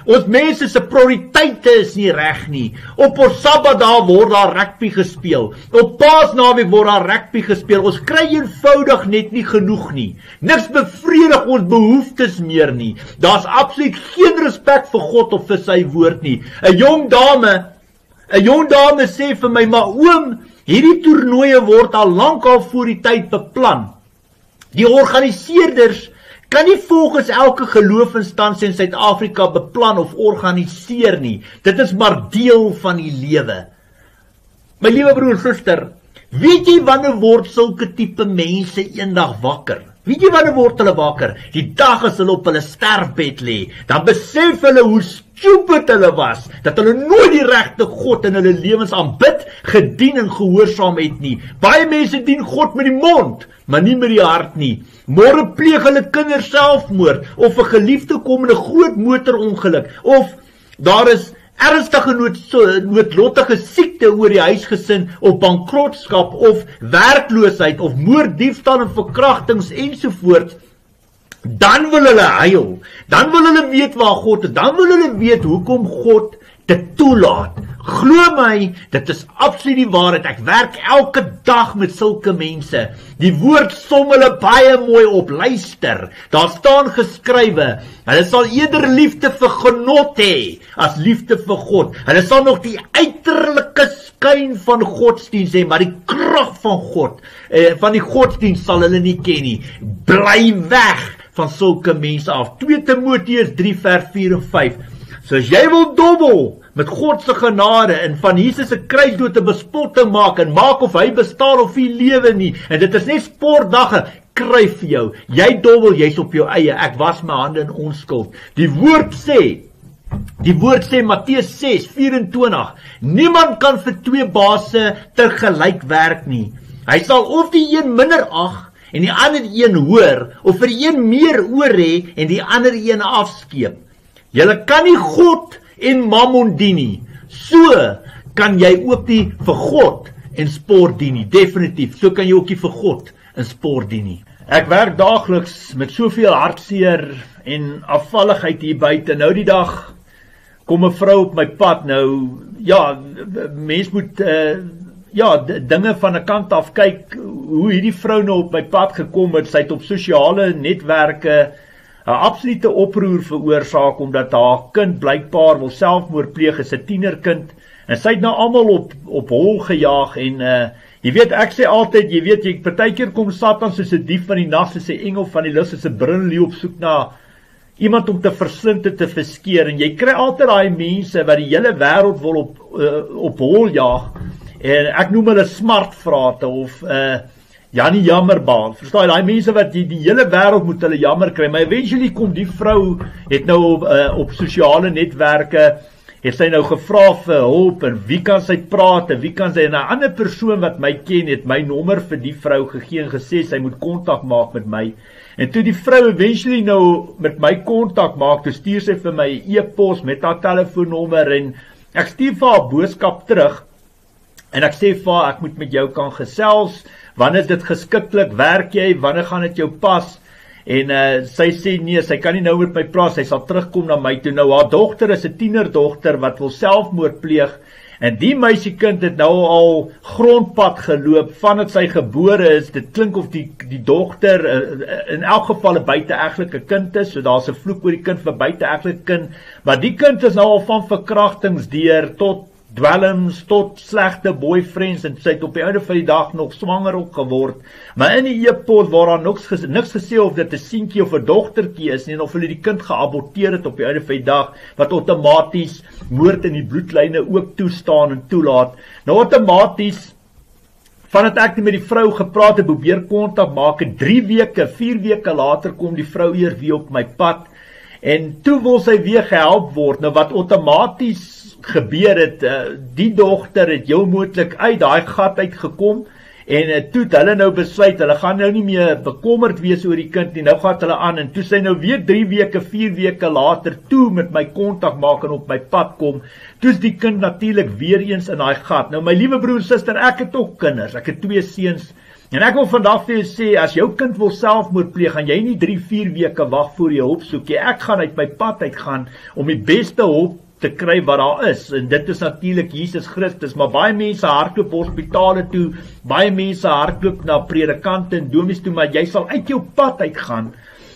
Ons mense se prioriteite is nie reg nie. Op ons Sabbatdae word daar rugby gespeel. Op Paasnaweek word daar rugby gespeel. Ons kry eenvoudig net nie genoeg nie. Niks bevredig ons behoeftes meer nie. Daar's absoluut geen respek vir God of vir sy woord nie. 'n jong dame sê vir my, maar oom, hierdie toernooie word al lankal voor die tyd beplan. Die organiseerders kan nie volgens elke geloofsinstansie in Suid-Afrika beplan of organiseer nie. Dit is maar deel van die lewe. My liewe broer, suster, weet jy wanneer word sulke tipe mense eendag wakker? Weet jy wanneer word hulle wakker? Die dag as hulle op hulle sterfbed lê, dan besef hulle hoe stupid hulle was, dat hulle nooit die regte God in hulle lewens aanbid, gedien en gehoorsaam het nie. Baie mense dien God met die mond, maar nie met die hart nie. Môre pleeg hulle kinders selfmoord, of 'n geliefde kom in 'n groot motorongeluk, of daar is ernstige noodlottige siekte oor die huisgesin, of bankrotskap, of werkloosheid, of moord, diefstal en verkrachtings ensovoorts. Dan wil hulle huil, dan wil hulle weet waar God is, dan wil hulle weet hoekom God dit toelaat. Glo my, dit is absoluut die waarheid. Ek werk elke dag met sulke mense. Die woord som hulle baie mooi op. Luister, daar staan geskrywe, hulle sal eerder liefde vir genot hê as liefde vir God. Hulle sal nog die uiterlike skyn van godsdienst hê, maar die krag van God, van die godsdienst sal hulle nie ken nie. Bly weg van sulke mense af. 2 Timoteus 3 vers 4 en 5. So as jy wil dobbel met God se genade en van Jesus se kruisdood 'n bespotting maak en maak of hy bestaan of hy lewe nie. En dit is net sportdagge, kry vir jou. Jy dobbel, jy's op jou eie. Ek was my hande in onskuld. Die woord sê Matteus 6:24, niemand kan vir twee baase tegelyk werk nie. Hy sal of die een minder ag en die ander een hoor, of vir die een meer oor hê en die ander een afskeep. Julle kan nie God en mammon dien nie. So kan jy ook nie vir God en sport dien nie. Definitief, so kan jy ook nie vir God en sport dien nie. Ek werk daagliks met soveel hartseer en afvalligheid hier buite. Nou die dag kom 'n vrou op my pad. Nou, ja, mens moet dinge van 'n kant af kyk hoe hierdie vrou nou op my pad gekom het. Sy het op sosiale netwerke 'n absolute oproer veroorsaak omdat haar kind blykbaar wil selfmoord pleeg, is 'n tienerkind, en sy het nou almal op hol gejaag. En jy weet, ek sê altyd, jy weet, partykeer kom Satan soos 'n dief van die nag, soos 'n engel van die lig, soos 'n brinleeu op soek na iemand om te verslind en te verskeer. En jy kry altyd daai mense wat die hele wêreld wil op hol jaag. En ek noem hulle smartvrate of Janie Jammerbaan. Verstaan jy, daai mense wat die hele wêreld moet hulle jammer kry. Maar eventually kom die vrou, het nou op sosiale netwerke, het sy nou gevra vir hulp, en wie kan sy praat, en wie kan sy, en 'n ander persoon wat my ken, het my nommer vir die vrou gegee en gesê, sy moet kontak maak met my. En toe die vrou eventually nou met my kontak maak, toe stuur sy vir my e-pos met haar telefoonnommer, en ek stuur vir haar boodskap terug, en ek sê vir haar, ek moet met jou kan gesels, wanneer is dit geskiklik, werk jy, wanneer gaan dit jou pas? En sy sê nee, sy kan nie nou met my praat, sy sal terugkom na my toe. Nou haar dogter is 'n tienerdogter wat wil selfmoord pleeg, en die meisiekind het nou al grondpad geloop vandat sy gebore is. Dit klink of die dogter in elk geval 'n buiteegtelike kind is, so daar's 'n vloek oor die kind vir buiteegtelike kind, maar die kind is nou al van verkrachtings deur tot dwelms, tot slegte boyfriends, en sy het op die einde van die dag nog swanger ook geword. Maar in die e-pos waar daar niks gesê of dit 'n seentjie of 'n dogtertjie is nie, en of hulle die kind geaborteer het op die einde van die dag, wat outomaties moord in die bloedlyne ook toestaan en toelaat. Nou outomaties, vandat ek met die vrou gepraat het, probeer kontak maak, en 3 weke, 4 weke later kom die vrou eers weer op my pad, en toe wil sy weer gehelp word. Nou wat outomaties gebeur het, die dogter het heel moontlik uit daai gat uitgekom, en toe het hulle nou besluit, hulle gaan nou nie meer bekommerd wees oor die kind nie, nou gaat hulle aan, en toe sy nou weer 3 weke, 4 weke later, toe met my kontak maak en op my pad kom, toe is die kind natuurlik weer eens in daai gat. Nou my liewe broer en suster, ek het ook kinders, ek het 2 seuns, en ek wil vandag vir jou sê, as jou kind wil selfmoord pleeg, gaan jy nie 3-4 weke wag voor jy hulp soek. Ek gaan uit my pad uitgaan, om die beste hulp te kry wat daar is, en dit is natuurlik Jesus Christus, maar baie mense hardloop hospitale toe, baie mense hardloop na predikante en domies toe, maar jy sal uit jou pad uitgaan,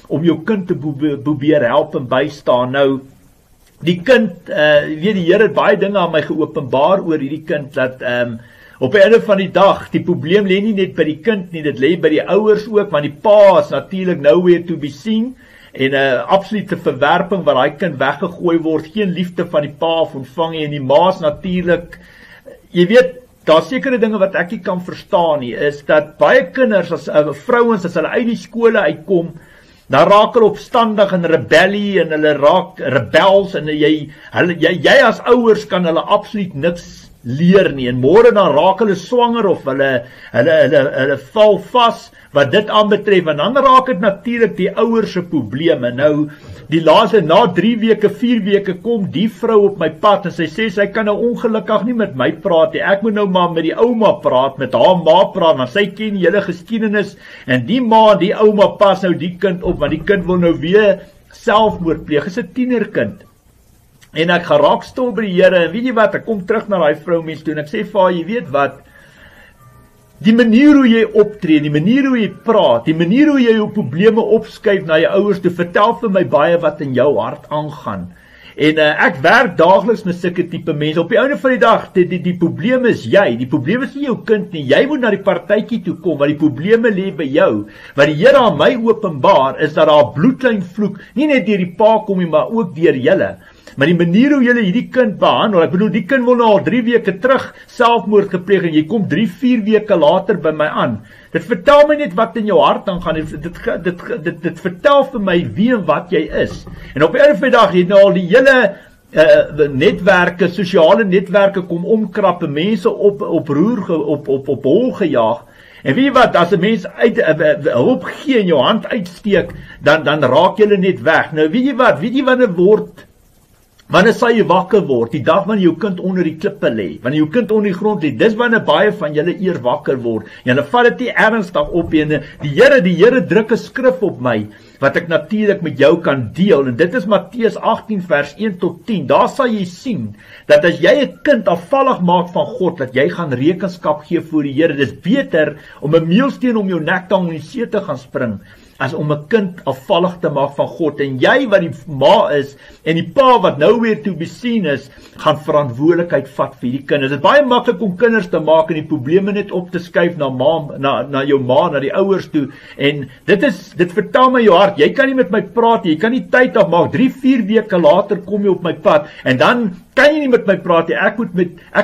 om jou kind te probeer help en bystaan. Nou, die kind, weet die Here het baie dinge aan my geopenbaar oor hierdie kind, dat op die einde van die dag, die probleem lê nie net by die kind nie, dit lê by die ouers ook, want die pa is natuurlik nowhere to be seen, en 'n absolute verwerping waar daai kind weggegooi word, geen liefde van die pa of ontvang nie, en die ma's natuurlik, jy weet, daar's sekere dinge wat ek nie kan verstaan nie, is dat baie kinders, as vrouens, as hulle uit die skole uitkom, dan raak hulle opstandig en rebellie, en hulle raak rebels, en jy as ouers kan hulle absoluut niks leer nie, en môre dan raak hulle swanger, of hulle val vas, wat dit aanbetref, en dan raak het natuurlik die ouers se probleme. Nou, die laaste, na 3 weke, 4 weke, kom die vrou op my pad, en sy sê, sy kan nou ongelukkig nie met my praat nie, ek moet nou maar met die ouma praat, met haar ma praat, want sy ken die hele geskiedenis, en die ma en die ouma pas nou die kind op, want die kind wil nou weer selfmoord pleeg, is 'n tienerkind. En ek geraak stil by die Here, en weet jy wat, ek kom terug na daai vrou mens toe, en ek sê vir haar, jy weet wat, die manier hoe jy optree, die manier hoe jy praat, die manier hoe jy jou probleme opskuif na jou ouers toe, vertel vir my baie wat in jou hart aangaan. En ek werk daagliks met sulke tipe mense. Op die einde van die dag, die probleem is jy, die probleem is nie jou kind nie, jy moet na die partytjie toe kom, want die probleme lê by jou. Wat die Here aan my openbaar, is dat daar bloedlyn vloek, nie net deur die pa kom nie, maar ook deur julle. maar die manier hoe julle hierdie kind behandel, ek bedoel, die kind wil nou al 3 weke terug selfmoord gepleeg en jy kom 3-4 weke later by my aan. Dit vertel my net wat in jou hart aangaan, dit vertel vir my wie en wat jy is. En op 'n einde van die dag, jy het nou al die hele netwerke, sosiale netwerke kom omkrappe, mense op hol gejaag. En weet jy wat, as 'n mens hulp gee en jou hand uitsteek, dan raak jy net weg. Nou weet jy wanneer sal jy wakker word? Die dag wanneer jou kind onder die klippe lê, wanneer jou kind onder die grond lê, dis wanneer baie van julle eers wakker word. Julle vat dit nie ernstig op en die Here druk 'n skrif op my, wat ek natuurlik met jou kan deel, en dit is Matteus 18 vers 1 tot 10, daar sal jy sien, dat as jy 'n kind afvallig maak van God, dat jy gaan rekenskap gee voor die Here. Dis beter om 'n meelsteen om jou nek te hang en in die see te gaan spring, as om 'n kind afvallig te maak van God. En jy wat die ma is, en die pa wat nou weer toe besien is, gaan verantwoordelikheid vat vir die kinders. Dit is baie maklik om kinders te maak en die probleme net op te skuif na jou ma, na die ouers toe, en dit vertel my jou hart, jy kan nie met my praat, jy kan nie tyd afmaak, 3-4 weke later kom jy op my pad, en dan kan jy nie met my praat nie, ek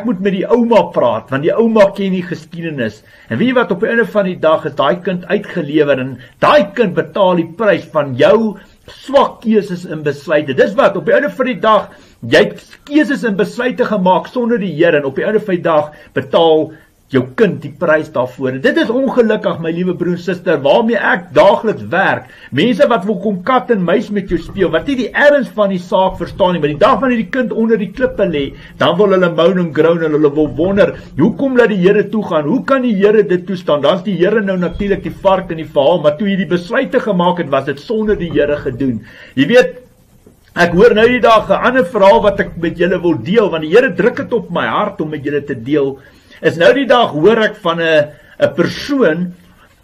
moet met die ouma praat, want die ouma ken die geskiedenis, en weet jy wat, op die einde van die dag is daai kind uitgelewer, en daai kind betaal die prys van jou swak keuses en besluite. Dis wat, op die einde van die dag, jy het keuses en besluite gemaak sonder die Here, en op die einde van die dag betaal jou kind die prys daarvoor. En dit is ongelukkig, my liewe broer en suster, waarmee ek daagliks werk. Mense wat wil kom kat en muis met jou speel, wat nie die erns van die saak verstaan nie, maar die dag wanneer die kind onder die klippe lê, dan wil hulle moan en groan en hulle wil wonder, hoekom laat die Here toegaan? Hoe kan die Here dit toestaan? Dan is die Here nou natuurlik die vark in die verhaal, maar toe jy die besluite gemaak het, was dit sonder die Here gedoen. Jy weet, ek hoor nou die dag 'n ander verhaal wat ek met julle wil deel, want die Here druk dit op my hart om met julle te deel. Is nou die dag hoor ek van 'n persoon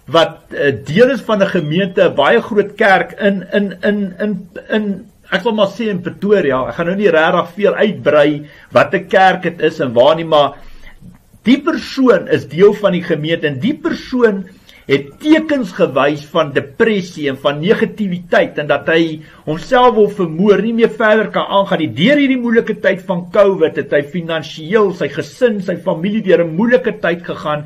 wat deel is van 'n gemeente, 'n baie groot kerk in ek wil maar sê in Pretoria. Ek gaan nou nie regtig veel uitbrei wat 'n kerk dit is en waar nie, maar die persoon is deel van die gemeente, en die persoon het tekens gewys van depressie en van negativiteit, en dat hy homself wil vermoor, nie meer verder kan aangaan nie. Deur hierdie moeilike tyd van COVID het hy finansiëel, sy gesin, sy familie deur 'n moeilike tyd gegaan.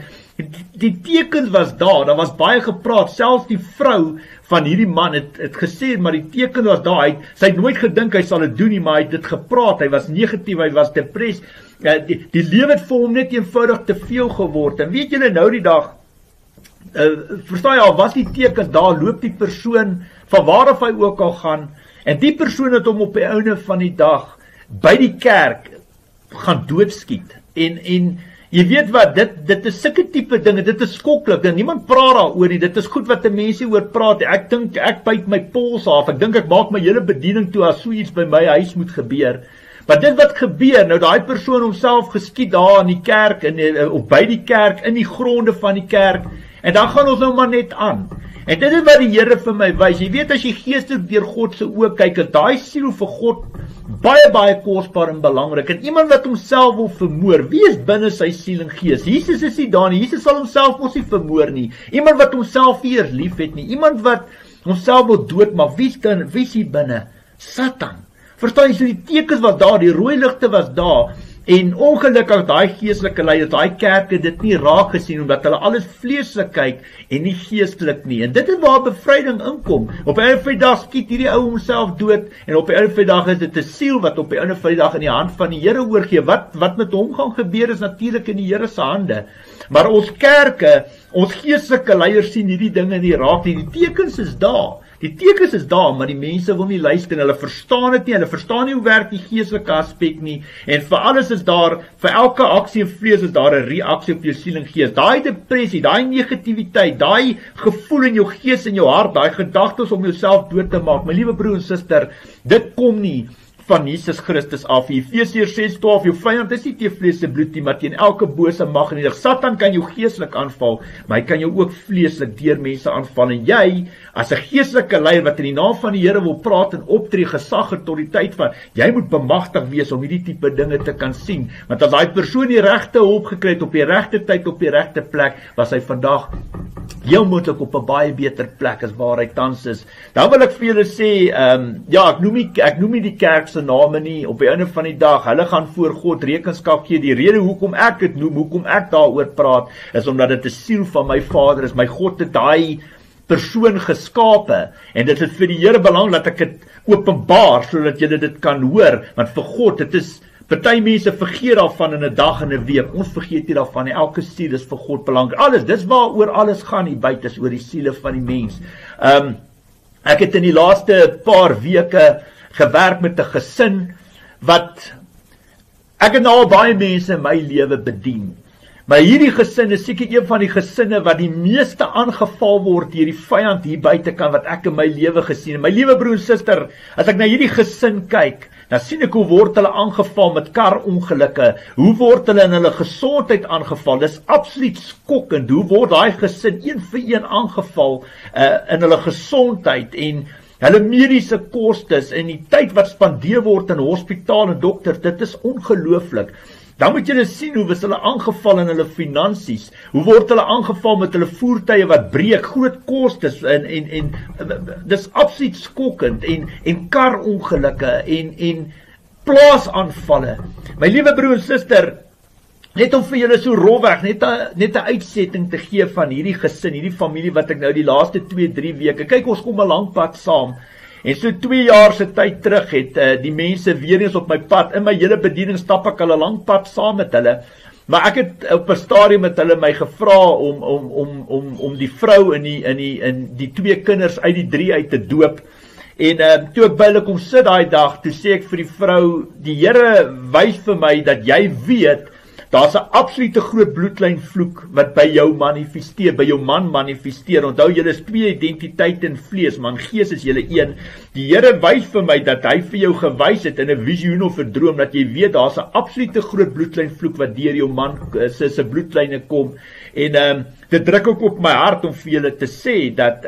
Die tekens was daar was baie gepraat, selfs die vrou van hierdie man het gesê, maar die teken was daar, sy het nooit gedink hy sal dit doen nie, maar hy het dit gepraat, hy was negatief, hy was depress, die lewe het vir hom net eenvoudig te veel geword, en weet julle nou die dag, verstaan jy al, was die tekens daar, loop die persoon, van waar of hy ook al gaan, en die persoon het hom op die einde van die dag, by die kerk, gaan doodskiet, en jy weet wat, dit is sulke tipe dinge, dit is skoklik, en niemand praat daaroor nie, dit is goed wat die mense oor praat, ek dink, ek byt my pols af, ek dink ek maak my hele bediening toe, as so iets by my huis moet gebeur, maar dit wat gebeur, nou daai persoon homself geskiet daar in die kerk, of by die kerk, in die gronde van die kerk, en dan gaan ons nou maar net aan. En dit is wat die Here vir my wys. Jy weet, as jy geestelik deur God se oë kyk, is daai siel vir God baie kosbaar en belangrik. En iemand wat homself wil vermoor, wie is binne sy siel en gees? Jesus is nie daar nie. Jesus sal homself mos nie vermoor nie. Iemand wat homself nie eers liefhet nie. Iemand wat homself wil doodmaak. Wie is hier binne? Satan. Verstaan jy, so die tekens was daar, die rooi ligte was daar. En ongelukkig daai geestelike leiers, daai kerke dit nie raak gesien, omdat hulle alles vleeslik kyk en nie geestelik nie. En dit is waar bevryding inkom. Op 'n einde van die dag skiet hierdie ou homself dood, en op 'n einde van die dag is dit 'n siel wat op 'n einde van die dag in die hand van die Here oorgee. Wat met hom gaan gebeur is natuurlik in die Here se hande. Maar ons kerke, ons geestelike leiers sien hierdie dinge nie raak nie. Die tekens is daar. Die tekens is daar, maar die mense wil nie luister, hulle verstaan dit nie, hulle verstaan nie hoe werk die geestelike aspek nie, en vir alles is daar, vir elke aksie en vlees is daar 'n reaksie op jou siel en gees. Daai depressie, daai negativiteit, daai gevoel in jou gees en jou hart, daai gedagtes om jouself dood te maak, my liewe broer en suster, dit kom nie van Jesus Christus af. Efesiërs 6:12, jou vyand is nie teen vlees en bloed nie, maar teen elke bose mag en Satan kan jou geestelik aanval, maar hy kan jou ook vleeslik deur mense aanval, en jy, as 'n geestelike leier wat in die naam van die Here wil praat en optree, gesag, autoriteit van, jy moet bemagtig wees om hierdie tipe dinge te kan sien, want as daai persoon die regte hulp gekry het op die regte tyd, op die regte plek, was hy vandag heel moontlik op 'n baie beter plek as waar hy tans is. Dan wil ek vir julle sê, ja, ek noem nie die kerk se se name nie, op die einde van die dag, hulle gaan voor God rekenskap gee. Die rede hoekom ek dit noem, hoekom ek daaroor praat, is omdat dit 'n siel van my Vader is. My God het daai persoon geskape, en dit is vir die Here belang dat ek dit openbaar, sodat julle dit kan hoor, want vir God, dit is, party mense vergeet daarvan in 'n dag en 'n week, ons vergeet nie daarvan, en elke siel is vir God belangrik. Alles, dis waaroor alles gaan hier buite, is oor die siele van die mens. Ek het in die laaste paar weke gewerk met 'n gesin, wat, ek het nou al baie mense in my lewe bedien, maar hierdie gesin is seker een van die gesinne wat die meeste aangeval word deur die vyand hier buitekant wat ek in my lewe gesien het. My liewe broer en suster, as ek na hierdie gesin kyk, dan sien ek hoe word hulle aangeval met karongelukke, hoe word hulle in hulle gesondheid aangeval. Dis absoluut skokkend, hoe word daai gesin een vir een aangeval in hulle gesondheid, en hulle mediese kostes, en die tyd wat spandeer word in hospitaal en dokters, dit is ongelooflik. Dan moet julle sien hoe is hulle aangeval in hulle finansies, hoe word hulle aangeval met hulle voertuie wat breek, groot kostes, en dis absoluut skokkend, en karongelukke, en plaasaanvalle. My liewe broer en suster, net om vir julle so rolweg, net 'n uitsetting te gee van hierdie gesin, hierdie familie wat ek nou die laaste 2-3 weke, kyk, ons kom 'n lang pad saam, en so 2 jaar se tyd terug het die mense weer eens op my pad, in my hele bediening stap ek al 'n lang pad saam met hulle, maar ek het op 'n stadium met hulle my gevra om die vrou en die 2 kinders uit die 3 uit te doop, en toe ek by hulle kom sit daai dag, toe sê ek vir die vrou, die Here wys vir my dat jy weet, daar's 'n absolute groot bloedlynvloek wat by jou manifesteer, by jou man manifesteer. Onthou, julle is 2 identiteite in vlees, man, gees is julle een. Die Here wys vir my dat hy vir jou gewys het in 'n visioen of 'n droom, dat jy weet daar's 'n absolute groot bloedlynvloek wat deur jou man se bloedlyne kom. En dit druk ook op my hart om vir julle te sê dat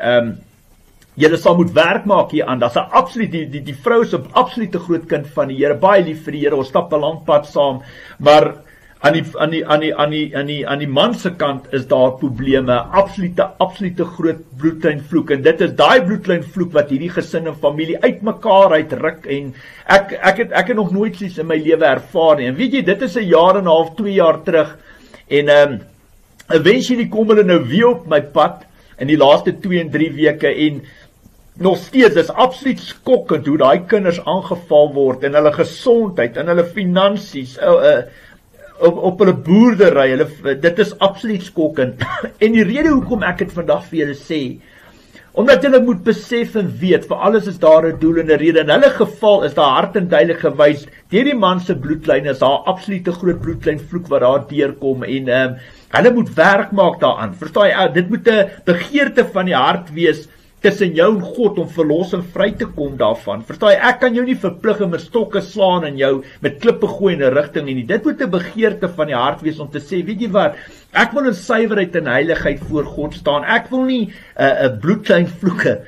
julle sal moet werk maak hier aan. Daar's 'n absoluut die vrou is 'n absolute groot kind van die Here, baie lief vir die Here. Ons stap 'n lang pad saam, maar aan die man se kant is daar probleme, absolute groot bloedlynvloek, en dit is daai bloedlynvloek wat hierdie gesin en familie uitmekaar uitruk, en ek het nog nooit iets in my lewe ervaar nie. En weet jy, dit is 'n jaar en 'n half, 2 jaar terug, en eventually kom hulle nou weer op my pad in die laaste 2 en 3 weke, en nog steeds, dis absoluut skokkend hoe daai kinders aangeval word, en hulle gesondheid, en hulle finansies, op hulle boerdery, dit is absoluut skokkend. En die rede hoekom ek dit vandag vir julle sê, omdat julle moet besef en weet, vir alles is daar 'n doel en 'n rede. In hulle geval is daar hard en duidelik gewys, deur die man se bloedlyn is daar absolute groot bloedlynvloek wat daar deurkom, en hulle moet werk maak daaraan. Verstaan jy? Dit moet 'n begeerte van die hart wees tussen jou en God om verlossing vry te kom daarvan. Verstaan jy? Ek kan jou nie verplig om met stokke slaan en jou met klippe gooi in 'n rigting nie. Dit moet 'n begeerte van die hart wees om te sê, weet jy wat? Ek wil in suiwerheid en heiligheid voor God staan. Ek wil nie 'n bloedlynvloeke,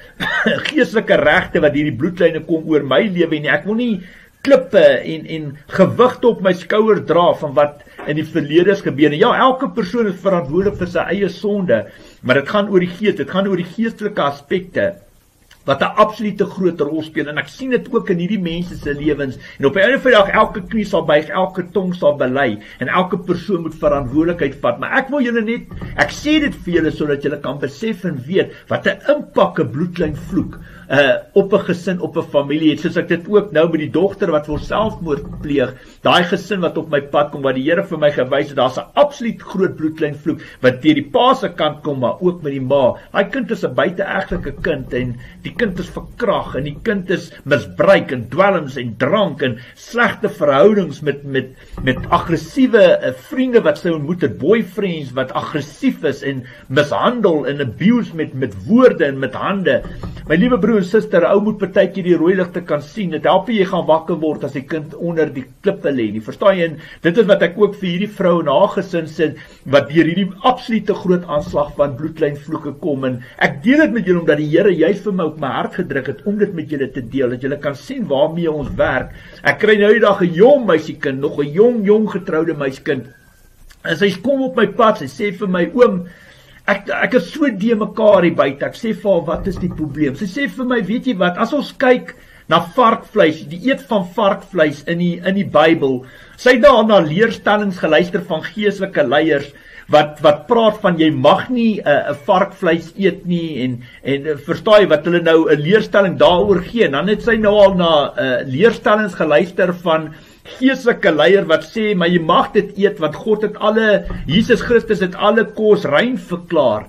geestelike regte wat hierdie bloedlyne kom oor my lewe nie. Ek wil nie klippe en gewigte op my skouer dra van wat in die verlede is gebeur. Ja, elke persoon is verantwoordelik vir sy eie sonde, maar dit gaan oor die gees, dit gaan oor die geestelike aspekte wat 'n absolute groot rol speel, en ek sien dit ook in hierdie mense se lewens, en op die einde van die dag, elke knie sal buig, elke tong sal bely, en elke persoon moet verantwoordelikheid vat, maar ek wil julle net, ek sê dit vir julle, sodat julle kan besef en weet, wat 'n impak 'n bloedlynvloek op 'n gesin, op 'n familie het, soos ek dit ook nou met die dogter wat vir selfmoord pleeg, daai gesin wat op my pad kom, wat die Here vir my gewys het, daar's 'n absoluut groot bloedlynvloek, wat deur die pa se kant kom, maar ook met die ma. Daai kind is 'n buiteegtelike kind, en die kind is verkrag, en die kind is misbruik, en dwelms, en drank, en slegte verhoudings met aggressiewe vriende wat sy ontmoet het, boyfriends wat aggressief is, en mishandel, en abuse met woorde, en met hande. My liewe broer en suster, ou moet partykeer die rooi ligte kan sien, dit help jy gaan wakker word as die kind onder die klippe lê nie, verstaan jy? En dit is wat ek ook vir hierdie vrou en haar gesin sê, wat deur hierdie absolute groot aanslag van bloedlynvloeke kom, en ek deel dit met julle, omdat die Here juist vir my op my hart gedruk het, om dit met julle te deel, dat julle kan sien waarmee ons werk. Ek kry nou die dag 'n jong meisiekind, nog 'n jong getroude meisiekind, en sy kom op my pad, sy sê vir my, oom, ek is so de mekaar hier buite, ek sê vir haar, wat is die probleem? Sy sê vir my, weet jy wat, as ons kyk na varkvleis, die eet van varkvleis in die Bybel. Sy het daar na leerstellings geluister van geestelike leiers, wat praat van jy mag nie 'n varkvleis eet nie, en verstaan jy wat hulle nou 'n leerstelling daaroor gee, dan het sy nou al na leerstellings geluister van geestelike leier wat sê, maar jy mag dit eet, want Jesus Christus het alle kos rein verklaar,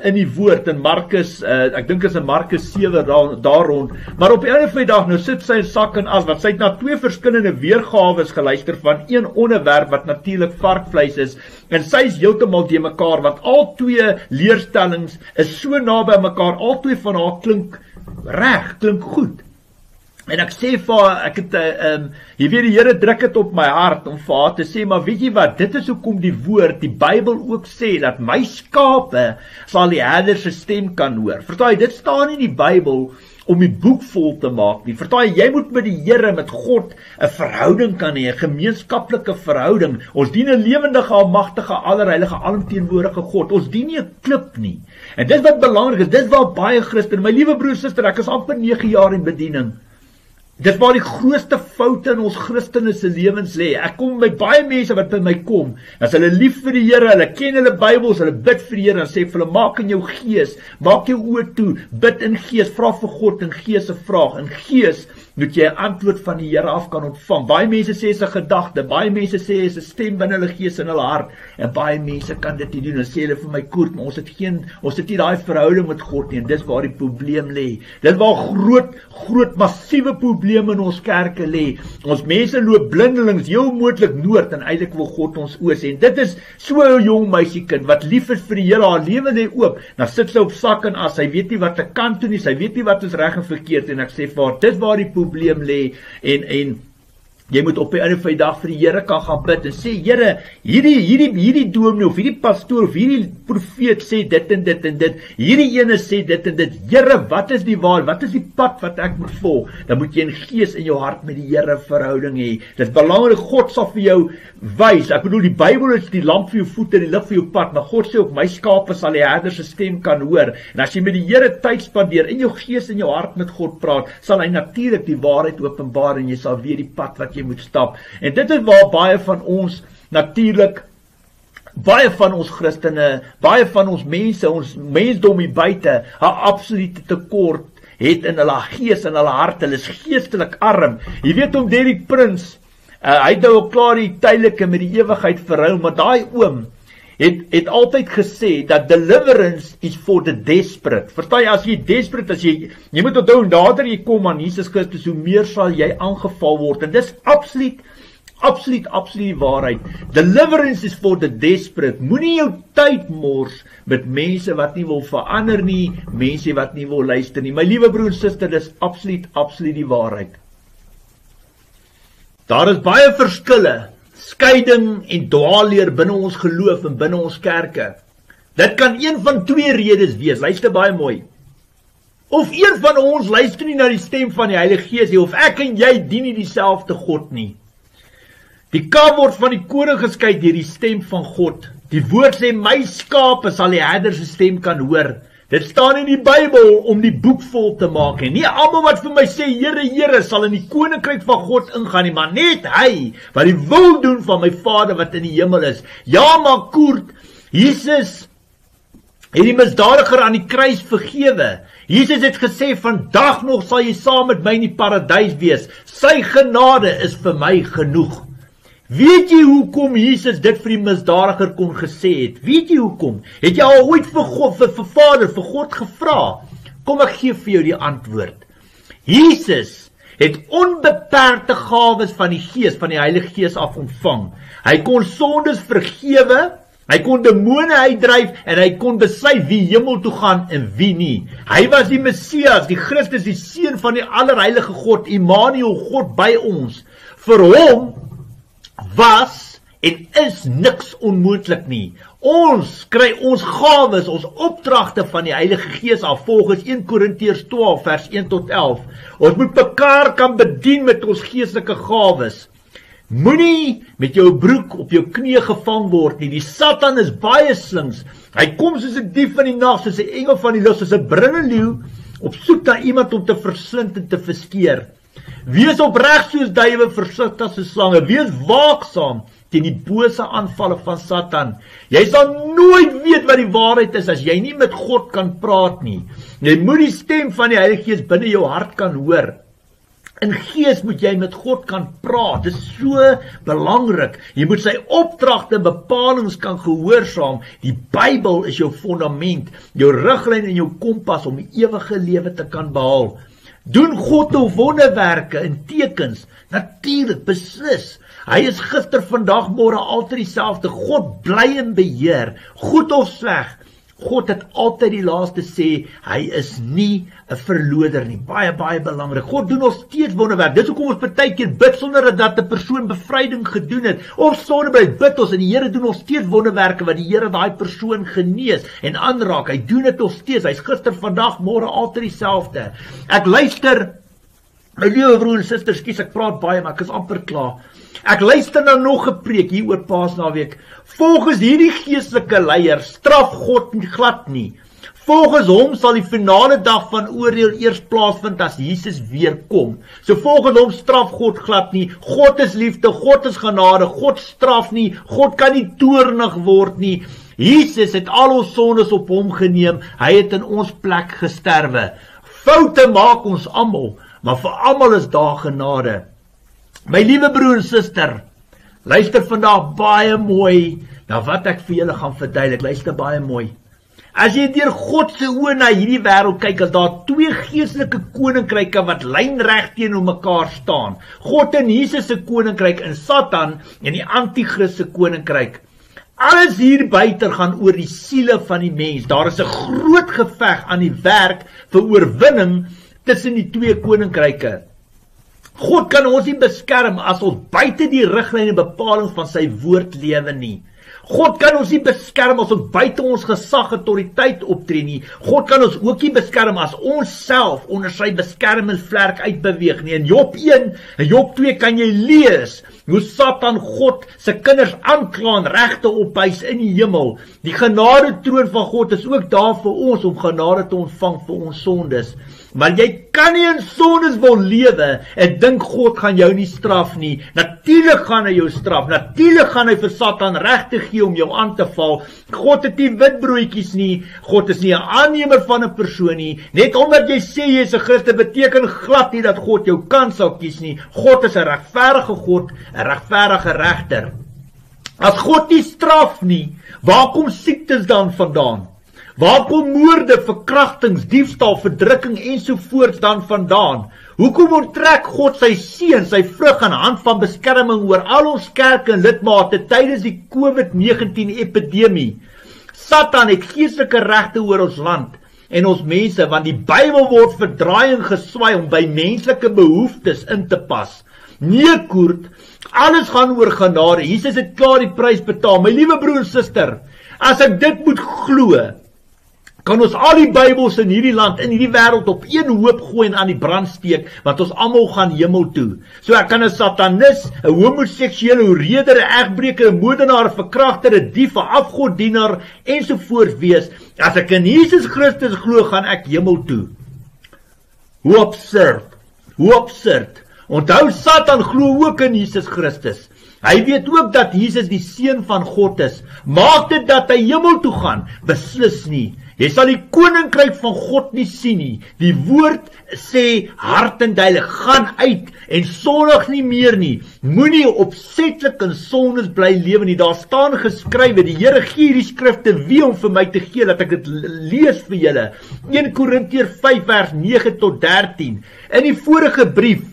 in die woord, in Markus, ek dink is in Markus 7 daar rond, maar op die einde van die dag, nou sit sy in sak en as, want sy het na 2 verskillende weergawes geluister van een onderwerp wat natuurlik varkvleis is, en sy is heeltemal die mekaar, want al 2 leerstellings is so naby mekaar, al 2 van haar klink reg, klink goed. En ek sê vir haar, ek het, jy weet die Here druk het op my hart, om vir haar te sê, maar weet jy wat, dit is hoekom die woord, die Bybel ook sê, dat my skape sal die herder se stem kan hoor. Verstaan jy, dit staan nie in die Bybel, om die boek vol te maak nie. Verstaan jy, jy moet met die Here, met God, 'n verhouding kan hê, 'n gemeenskaplike verhouding. Ons dien 'n lewendige, almagtige, allerheilige, alomteenwoordige God. Ons dien nie 'n klip nie. En dis wat belangrik is, dis waar baie Christene, my liewe broer en suster, ek is amper 9 jaar in bediening. Dit waar die grootste foute in ons Christene se lewens lê. Ek kom by baie mense wat by my kom, as hulle lief vir die Here, hulle ken hulle Bybels, hulle bid vir die Here, en sê vir hulle, maak in jou gees, maak jou oë toe, bid in gees, vra vir God in gees 'n vraag, in gees moet jy 'n antwoord van die Here af kan ontvang. Baie mense sê is 'n gedagte, baie mense sê is 'n stem binne hulle gees en hulle hart, en baie mense kan dit nie doen, en sê hulle vir my, Koert, maar ons het nie daai verhouding met God nie, en dis waar die probleem lê. Dis waar groot, massiewe probleme in ons kerke lê. Ons mense loop blindelings, heel moontlik noord, en eintlik wil God ons oos, en dit is so 'n jong meisiekind, wat lief is vir die Here, haar lewe lê oop, dan sit sy op sak en as, sy weet nie wat sy kan doen nie, sy weet nie wat is reg en verkeerd, en ek sê vir haar, dit waar die probleem lê, en jy moet op die einde van die dag vir die Here kan gaan bid en sê, Here, hierdie dominee of hierdie pastoor of hierdie profeet sê dit en dit en dit, hierdie ene sê dit en dit, Here, wat is die waar, wat is die pad wat ek moet volg? Dan moet jy in gees in jou hart met die Here verhouding hê. Dit is belangrik, God sal vir jou wys. Ek bedoel, die Bybel is die lamp vir jou voete en die lig vir jou pad, maar God sê ook, my skape sal die herder se stem kan hoor. En as jy met die Here tyd spandeer, in jou gees en jou hart met God praat, sal hy natuurlik die waarheid openbaar en jy sal weet die pad wat jy moet stap. En dit is waar baie van ons natuurlik, baie van ons Christene, baie van ons mense, ons mensdom hier buite, 'n absolute tekort het in hulle gees en hulle hart. Hulle is geestelik arm. Jy weet om Derek Prins, hy het nou al klaar die tydelike met die ewigheid verhou, maar daai oom het altyd gesê dat deliverance is for the desperate. Verstaan jy, as jy desperate, jy moet onthou, nader jy kom aan Jesus Christus, hoe meer sal jy aangeval word. En dis absoluut die waarheid. Deliverance is for the desperate. Moenie jou tyd mors met mense wat nie wil verander nie, mense wat nie wil luister nie. My liewe broer en suster, dis absoluut die waarheid. Daar is baie verskille, skeiding en dwaalleer binne ons geloof en binne ons kerke. Dit kan een van 2 redes wees, luister baie mooi. Of een van ons luister nie na die stem van die Heilige Gees nie, of ek en jy dien nie dieselfde God nie. Die kalf word van die koring geskei deur die stem van God. Die woord sê, my skape sal die herder se stem kan hoor. Dit staan in die Bybel om die boek vol te maak, en nie almal wat vir my sê, Here, Here, sal in die koninkryk van God ingaan nie, maar net hy, wat die wil doen van my Vader wat in die hemel is. Ja, maar Koert, Jesus het die misdadiger aan die kruis vergewe. Jesus het gesê, vandag nog sal jy saam met my in die paradys wees. Sy genade is vir my genoeg. Weet jy hoekom Jesus dit vir die misdadiger kon gesê het? Weet jy hoekom? Het jy al ooit vir God, vir Vader, vir God gevra? Kom ek gee vir jou die antwoord. Jesus het onbeperkte gawes van die Gees, van die Heilige Gees af ontvang. Hy kon sondes vergewe, hy kon demone uitdryf en hy kon besluit wie hemel toe gaan en wie nie. Hy was die Messias, die Christus, die Seun van die allerheilige God, Immanuel, God by ons. Vir hom was en is niks onmoontlik nie. Ons kry ons gawes, ons opdragte van die Heilige Gees af, volgens 1 Korintiërs 12 vers 1 tot 11. Ons moet mekaar kan bedien met ons geestelike gawes. Moenie met jou broek op jou knie gevang word nie. Die Satan is baie slinks. Hy kom soos 'n dief in die nag, soos 'n engel van die lig, soos 'n brullende leeu, op soek na iemand om te verslind en te verskeer. Wees opreg soos duwe, versigtig soos slange, wees waaksaam teen die bose aanvalle van Satan. Jy sal nooit weet wat die waarheid is as jy nie met God kan praat nie. Jy moet die stem van die Heilige Gees binne jou hart kan hoor. In gees moet jy met God kan praat, dit is so belangrik. Jy moet sy opdragte en bepalings kan gehoorsaam. Die Bybel is jou fondament, jou riglyn en jou kompas om die ewige lewe te kan behaal. Doen God nou wonderwerke en tekens? Natuurlik, beslis. Hy is gister, vandag, môre altyd dieselfde. God bly in beheer, goed of sleg. God het altyd die laaste sê, hy is nie 'n verloder nie. Baie, baie belangrik. God doen nog steeds wonderwerk. Dis hoekom ons partykeer bid sonder dat 'n persoon bevryding gedoen het. Of sonder bid ons en die Here doen nog steeds wonderwerke wat die Here daai persoon genees en aanraak. Hy doen dit nog steeds. Hy's gister, vandag, môre altyd dieselfde. Ek luister, my liewe broer en suster, skus ek praat baie, maar ek is amper klaar. Ek luister na nog 'n preek hier oor Paasnaweek. Volgens hierdie geestelike leier straf God nie glad nie. Volgens hom sal die finale dag van oordeel eers plaasvind as Jesus weer kom. So volgens hom straf God glad nie. God is liefde, God is genade, God straf nie, God kan nie toornig word nie. Jesus het al ons sondes op hom geneem, hy het in ons plek gesterwe. Foute maak ons almal, maar vir almal is daar genade. My liewe broer en suster, luister vandag baie mooi na wat ek vir julle gaan verduidelik. Luister baie mooi. As jy deur God se oë na hierdie wêreld kyk, as daar twee geestelike koninkryke wat lynreg teenoor mekaar staan. God en Jesus se koninkryk en Satan en die anti-kris se koninkryk. Alles hier buite gaan oor die siele van die mens. Daar is 'n groot geveg aan die werk vir oorwinning tussen die twee koninkryke. God kan ons nie beskerm as ons buite die riglyne en bepalings van sy woord lewe nie. God kan ons nie beskerm as ons buite ons gesag autoriteit optree nie. God kan ons ook nie beskerm as ons self onder sy beskermingsvlerk uitbeweeg nie. In Job 1 en Job 2 kan jy lees hoe Satan God se kinders aankla en regte ophys in die hemel. Die genade troon van God is ook daar vir ons om genade te ontvang vir ons sondes. Maar jy kan nie in sondes wil lewe en dink God gaan jou nie straf nie. Natuurlik gaan hy jou straf. Natuurlik gaan hy vir Satan regte gee om jou aan te val. God het nie witbroodjies nie. God is nie 'n aannemer van 'n persoon nie. Net omdat jy sê jy is 'n Christen beteken glad nie dat God jou kan sal kies nie. God is 'n regverdige God, 'n regverdige regter. As God nie straf nie, waar kom siektes dan vandaan? Waar kom moorde, verkrachtings, diefstal, verdrukking ensovoorts dan vandaan? Hoekom onttrek God sy seun, sy vrug aan hand van beskerming oor al ons kerke en lidmate tydens die COVID-19 epidemie? Satan het geestelike regte oor ons land en ons mense, want die Bybel word verdraai en geswaai om by menslike behoeftes in te pas. Nee, Koert, alles gaan oor genade. Jesus het klaar die prys betaal. My liewe broer en suster, as ek dit moet glo, kan ons al die Bybels in hierdie land, in hierdie wêreld op een hoop gooi en aan die brand steek, want ons almal gaan hemel toe. So ek kan 'n satanis, 'n homoseksuele, 'n reder, 'n egbreker, 'n moordenaar, 'n verkragter, 'n dief, 'n afgoddienaar ensovoorts wees. As ek in Jesus Christus glo, gaan ek hemel toe. Hoe absurd. Hoe absurd. Onthou, Satan glo ook in Jesus Christus. Hy weet ook dat Jesus die seun van God is. Maak dit dat hy hemel toe gaan? Beslis nie. Jy sal die koninkryk van God nie sien nie. Die woord sê hard en duidelik, gaan uit en sondig nie meer nie. Moenie opsetlik in sondes bly lewe nie. Daar staan geskrywe, die Here gee die skrifte wie om vir my te gee, dat ek dit lees vir julle. 1 Korintiërs 5 vers 9 tot 13. In die vorige brief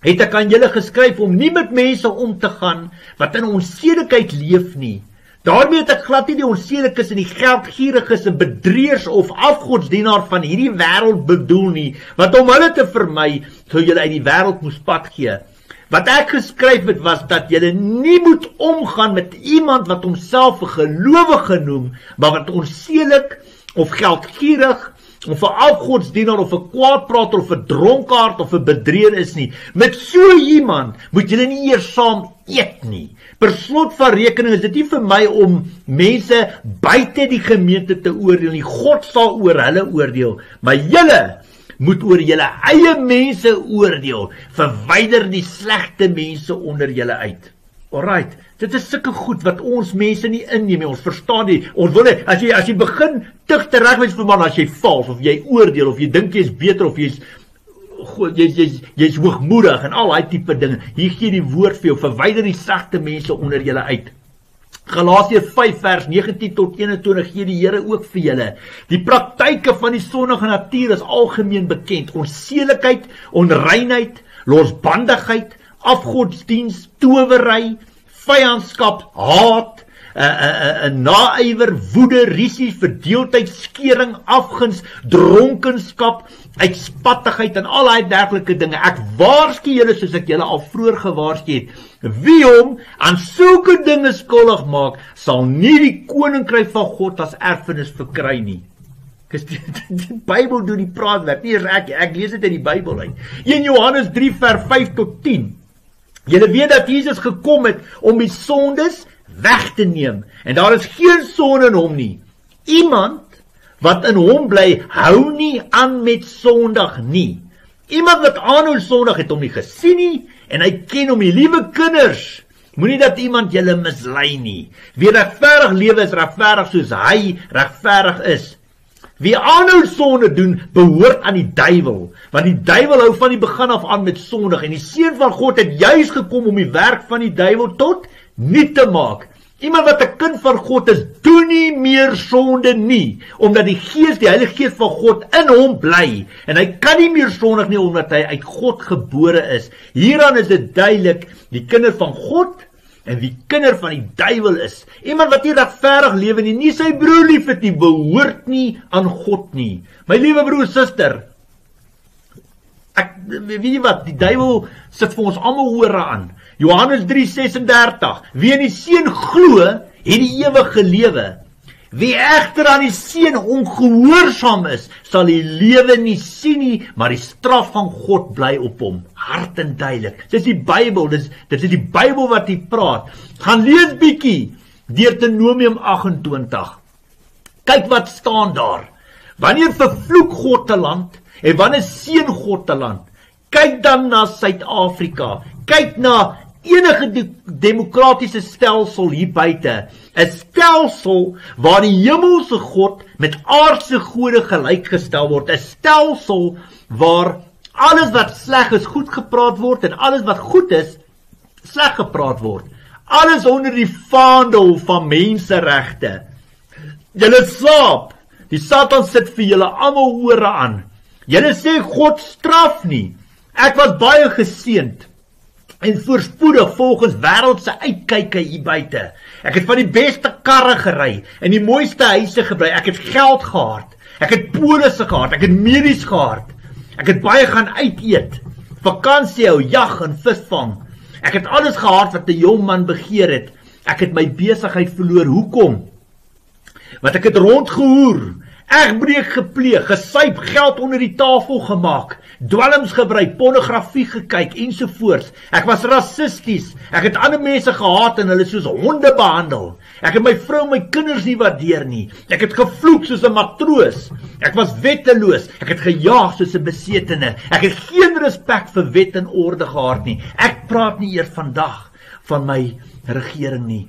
het ek aan julle geskryf om nie met mense om te gaan wat in onsedelikheid leef nie. Daarmee het ek glad nie die onsedelikes en die geldgieriges en bedrieërs of afgodsdienaar van hierdie wêreld bedoel nie, want om hulle te vermy, sou julle uit die wêreld moes pad gee. Wat ek geskryf het was dat julle nie moet omgaan met iemand wat homself 'n gelowige noem, maar wat onsedelik of geldgierig of 'n afgodsdienaar of 'n kwaadprater of 'n dronkaard of 'n bedrieër is nie. Met so iemand moet julle nie eers saam eet nie. Per slot van rekening is dit nie vir my om mense buite die gemeente te oordeel nie. God sal oor hulle oordeel. Maar julle moet oor julle eie mense oordeel. Verwyder die slegte mense onder julle uit. Alright, dit is sulke goed wat ons mense nie inneem, ons verstaan nie. Ons wil nie, as jy begin tig teregwys vir man, as jy vals, of jy oordeel, of jy dink jy is beter, of jy's hoogmoedig, en al die tipe dinge, hier gee die woord vir jou, verwyder die sagte mense onder julle uit. Galasiërs 5 vers 19 tot 21 gee die Here ook vir julle. Die praktyke van die sondige natuur is algemeen bekend. Onsedelikheid, onreinheid, losbandigheid, afgodsdiens, towery, vyandskap, haat, naaiwer, woede, risie, verdeeldheid, skering, afguns, dronkenskap, uitspattigheid en al die dergelike dinge. Ek waarsku julle soos ek julle al vroeër gewaarsku het. Wie hom aan sulke dinge skuldig maak, sal nie die koninkryk van God as erfenis verkry nie. Die Bybel doen die praatwerk, nie ek lees dit in die Bybel uit. 1 Johannes 3 vers 5 tot 10. Julle weet dat Jesus gekom het om die sondes weg te neem, en daar is geen sonde in hom nie. Iemand wat in hom bly, hou nie aan met sondig nie. Iemand wat aanhou sondig het hom nie gesien nie, en hy ken hom nie. Liewe kinders, moenie dat iemand julle mislei nie. Wie regverdig lewe is regverdig soos hy regverdig is. Wie aanhou sonde doen, behoort aan die duiwel, want die duiwel hou van die begin af aan met sondig, en die Seun van God het juis gekom om die werk van die duiwel tot niet te maak. Iemand wat 'n kind van God is, doen nie meer sonde nie, omdat die Heilige Gees van God in hom bly, en hy kan nie meer sondig nie, omdat hy uit God gebore is. Hieraan is dit duidelik, die kinder van God, en wie kinder van die duiwel is. Iemand wat nie regverdig lewe nie sy broer lief het nie, behoort nie aan God nie. My liewe broer, suster, weet jy wat, die duiwel sit vir ons almal hore aan. Johannes 3:36, wie in die Seun glo, het die ewige lewe. Wie egter aan die Seun ongehoorsaam is, sal die lewe nie sien nie, maar die straf van God bly op hom. Hard en duidelik. Dit is die Bybel, dit is die Bybel wat hier praat. Gaan lees bietjie Deuteronomium 28. Kyk wat staan daar. Wanneer vervloek God 'n land, en wanneer seën God 'n land? Kyk dan na Suid-Afrika. Kyk na enige demokratiese stelsel hier buite. 'n Stelsel waar die hemelse God met aardse gode gelykgestel word. 'n Stelsel waar alles wat sleg is goed gepraat word en alles wat goed is sleg gepraat word. Alles onder die vaandel van menseregte. Julle slaap. Die Satan sit vir julle almal hore aan. Julle sê God straf nie. Ek was baie geseënd en voorspoedig volgens wêreldse uitkyke hier buite. Ek het van die beste karre gery en die mooiste huise gebly. Ek het geld gehad. Ek het polisse gehad. Ek het medies gehad. Ek het baie gaan uit eet. Vakansie hou, jag en visvang. Ek het alles gehad wat 'n jong man begeer het. Ek het my besigheid verloor. Hoekom? Want ek het rondgehoer, egbreek gepleeg, gesuip, geld onder die tafel gemaak, dwelms gebruik, pornografie gekyk ensovoorts. Ek was rassisties. Ek het ander mense gehaat en hulle soos honde behandel. Ek het my vrou en my kinders nie waardeer nie. Ek het gevloek soos 'n matroos. Ek was wetteloos. Ek het gejaag soos 'n besetene. Ek het geen respek vir wet en orde gehad nie. Ek praat nie eers vandag van my regering nie.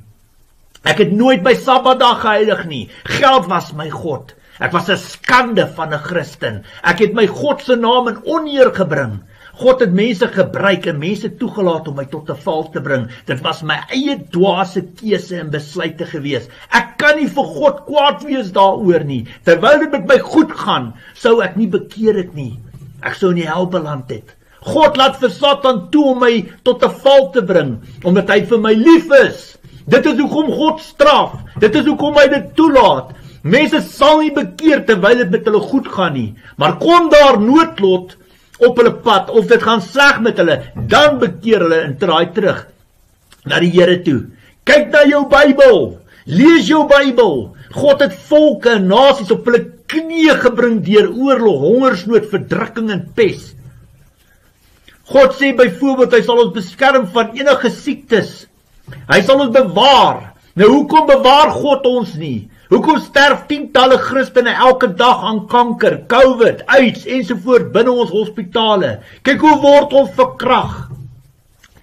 Ek het nooit by Sabbatdag geheilig nie. Geld was my God. Ek was 'n skande van 'n Christen. Ek het my God se naam in oneer gebring. God het mense gebruik en mense toegelaat om my tot 'n val te bring. Dit was my eie dwaase keuse en besluite gewees. Ek kan nie vir God kwaad wees daaroor nie. Terwyl dit met my goed gaan, sou ek nie bekeer het nie. Ek sou in die hel beland het. God laat vir Satan toe om my tot 'n val te bring, omdat hy vir my lief is. Dit is hoekom God straf. Dit is hoekom hy dit toelaat. Mense sal nie bekeer terwyl dit met hulle goed gaan nie. Maar kom daar noodlot op hulle pad, of dit gaan sleg met hulle, dan bekeer hulle en draai terug na die Here toe. Kyk na jou Bybel. Lees jou Bybel. God het volke en nasies op hulle knieë gebring deur oorlog, hongersnood, verdrukking en pes. God sê byvoorbeeld, hy sal ons beskerm van enige siektes. Hy sal ons bewaar. Nou hoekom bewaar God ons nie? Hoekom sterf tientalle Christene elke dag aan kanker, COVID, AIDS ensovoort binne ons hospitale? Kyk hoe word ons verkrag.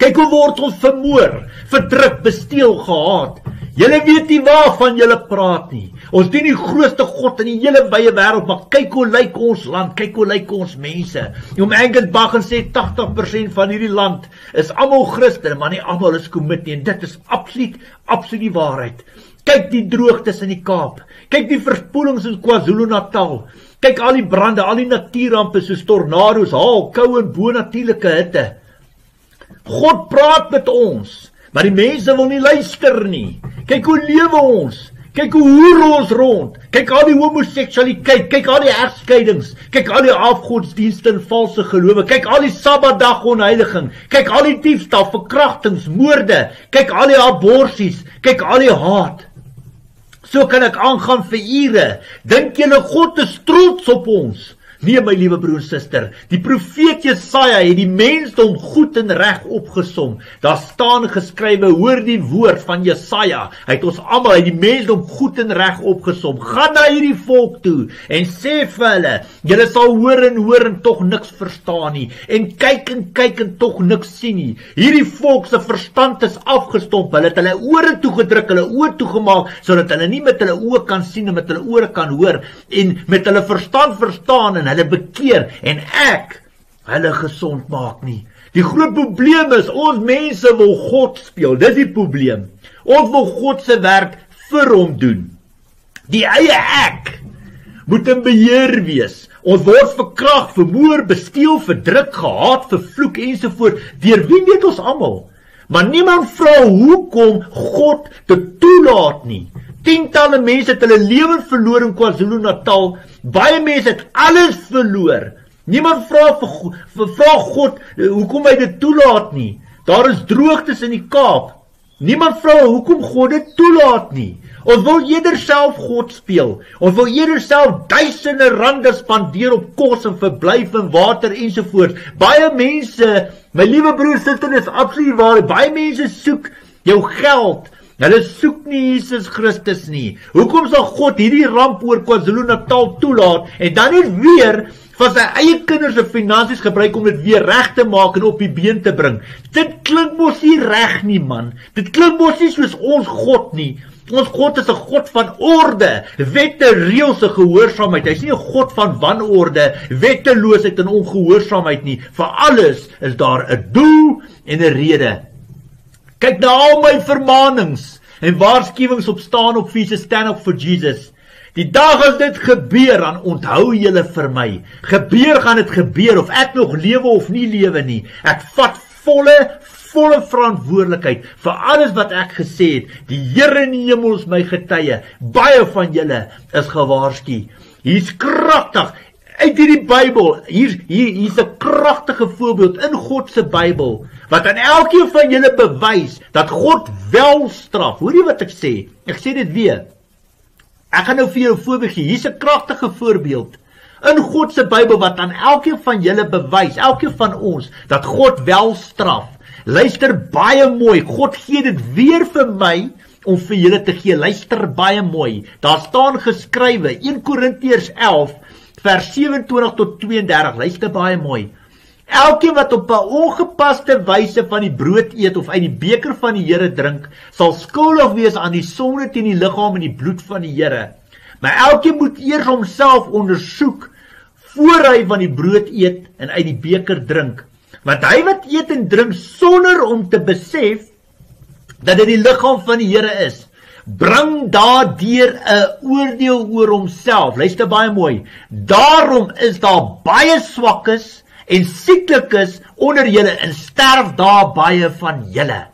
Kyk hoe word ons vermoor, verdruk, besteel, gehaat. Julle weet nie waarvan julle praat nie. Ons dien die grootste God in die hele wye wêreld, maar kyk hoe lyk ons land, kyk hoe lyk ons mense. Oom Angus Baggins sê 80% van hierdie land is almal Christene, maar nie almal is commit nie, en dit is absoluut die waarheid. Kyk die droogtes in die Kaap, kyk die verspoelings in KwaZulu-Natal, kyk al die brande, al die natuurrampe soos tornado's, haal, koue en bonatuurlike hitte. God praat met ons, maar die mense wil nie luister nie. Kyk hoe lewe ons, kyk hoe hoer ons rond, kyk al die homoseksualiteit, kyk al die egskeidings, kyk al die afgodsdienste en valse gelowe, kyk al die Sabbatdag onheiliging, kyk al die diefstal, verkrachtings, moorde, kyk al die aborsies, kyk al die haat. So kan ek aangaan vir ure. Dink julle God is trots op ons? Nee, my liewe broer en suster, die profeet Jesaja het die mensdom goed en reg opgesom. Daar staan geskrywe, hoor die woord van Jesaja. Hy het ons almal, hy het die mensdom goed en reg opgesom. Gaan na hierdie volk toe en sê vir hulle, julle sal hoor en tog niks verstaan nie. En kyk en tog niks sien nie. Hierdie volk se verstand is afgestomp. Hulle het hulle ore toegedruk, hulle oë toegemaak, sodat hulle nie met hulle oë kan sien en met hulle ore kan hoor en met hulle verstand verstaan en hulle bekeer en ek hulle gesond maak nie. Die groot probleem is, ons mense wil God speel, dis die probleem. Ons wil God se werk vir hom doen. Die eie ek moet in beheer wees. Ons word verkragt, vermoor, besteel, verdruk, gehaat, vervloek ensovoort. Deur wie weet ons almal? Maar niemand vra hoekom God dit toelaat nie. Tientalle mense het hulle lewens verloor in KwaZulu-Natal. Baie mense het alles verloor. Niemand vra God hoekom hy dit toelaat nie. Daar is droogtes in die Kaap. Niemand vra hoekom God dit toelaat nie. Ons wil eerder self God speel. Ons wil eerder self duisende rande spandeer op kos en verblyf en water ensovoorts. Baie mense, my liewe broers, dit is absoluut waar. Baie mense soek jou geld. Hulle soek nie Jesus Christus nie. Hoekom sal God hierdie ramp oor KwaZulu-Natal toelaat en dan net weer van sy eie kinders se finansies gebruik om dit weer reg te maak en op die been te bring? Dit klink mos nie reg nie, man. Dit klink mos nie soos ons God nie. Ons God is 'n God van orde, wette, reëls en gehoorsaamheid. Hy's nie 'n God van wanorde, wetteloosheid en ongehoorsaamheid nie. Vir alles is daar 'n doel en 'n rede. Kyk na al my vermaanings en waarskuwings op staan op Jesus, stand up for Jesus. Die dag as dit gebeur, dan onthou julle vir my. Gebeur gaan dit gebeur, of ek nog lewe of nie lewe nie. Ek vat volle verantwoordelikheid vir alles wat ek gesê het. Die Here in die hemel is my getuie. Baie van julle is gewaarsku. Hier's kragtig uit hierdie Bybel. Hier's 'n kragtige voorbeeld in God se Bybel wat aan elkeen van julle bewys dat God wel straf. Hoor jy wat ek sê? Ek sê dit weer. Ek gaan nou vir jou 'n voorbeeld gee. Hier's 'n kragtige voorbeeld in God se Bybel wat aan elkeen van julle bewys, elkeen van ons, dat God wel straf. Luister baie mooi. God gee dit weer vir my om vir julle te gee. Luister baie mooi. Daar staan geskrywe 1 Korintiërs 11 vers 27 tot 32. Luister baie mooi. Elkeen wat op 'n ongepaste wyse van die brood eet of uit die beker van die Here drink, sal skuldig wees aan die sonde teen die liggaam en die bloed van die Here. Maar elkeen moet eers homself ondersoek voor hy van die brood eet en uit die beker drink. Want hy wat eet en drink sonder om te besef dat dit die liggaam van die Here is, bring daardeur 'n oordeel oor homself. Luister baie mooi. Daarom is daar baie swakkes en sieklikes onder julle en sterf daar baie van julle.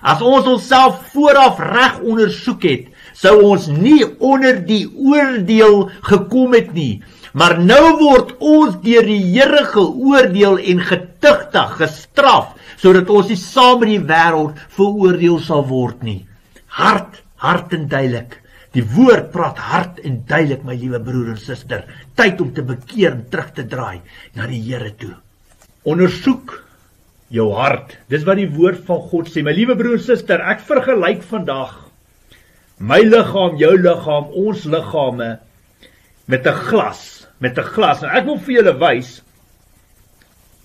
As ons onsself vooraf reg ondersoek het, sou ons nie onder die oordeel gekom het nie. Maar nou word ons deur die Here geoordeel en getuigtig, gestraf, sodat ons nie saam met die wêreld veroordeel sal word nie. Hard en duidelik. Die woord praat hard en duidelik, my liewe broer en suster. Tyd om te bekeer en terug te draai na die Here toe. Ondersoek jou hart. Dis wat die woord van God sê. My liewe broer en suster, ek vergelyk vandag my liggaam, jou liggaam, ons liggame, met 'n glas. Nou ek wil vir julle wys,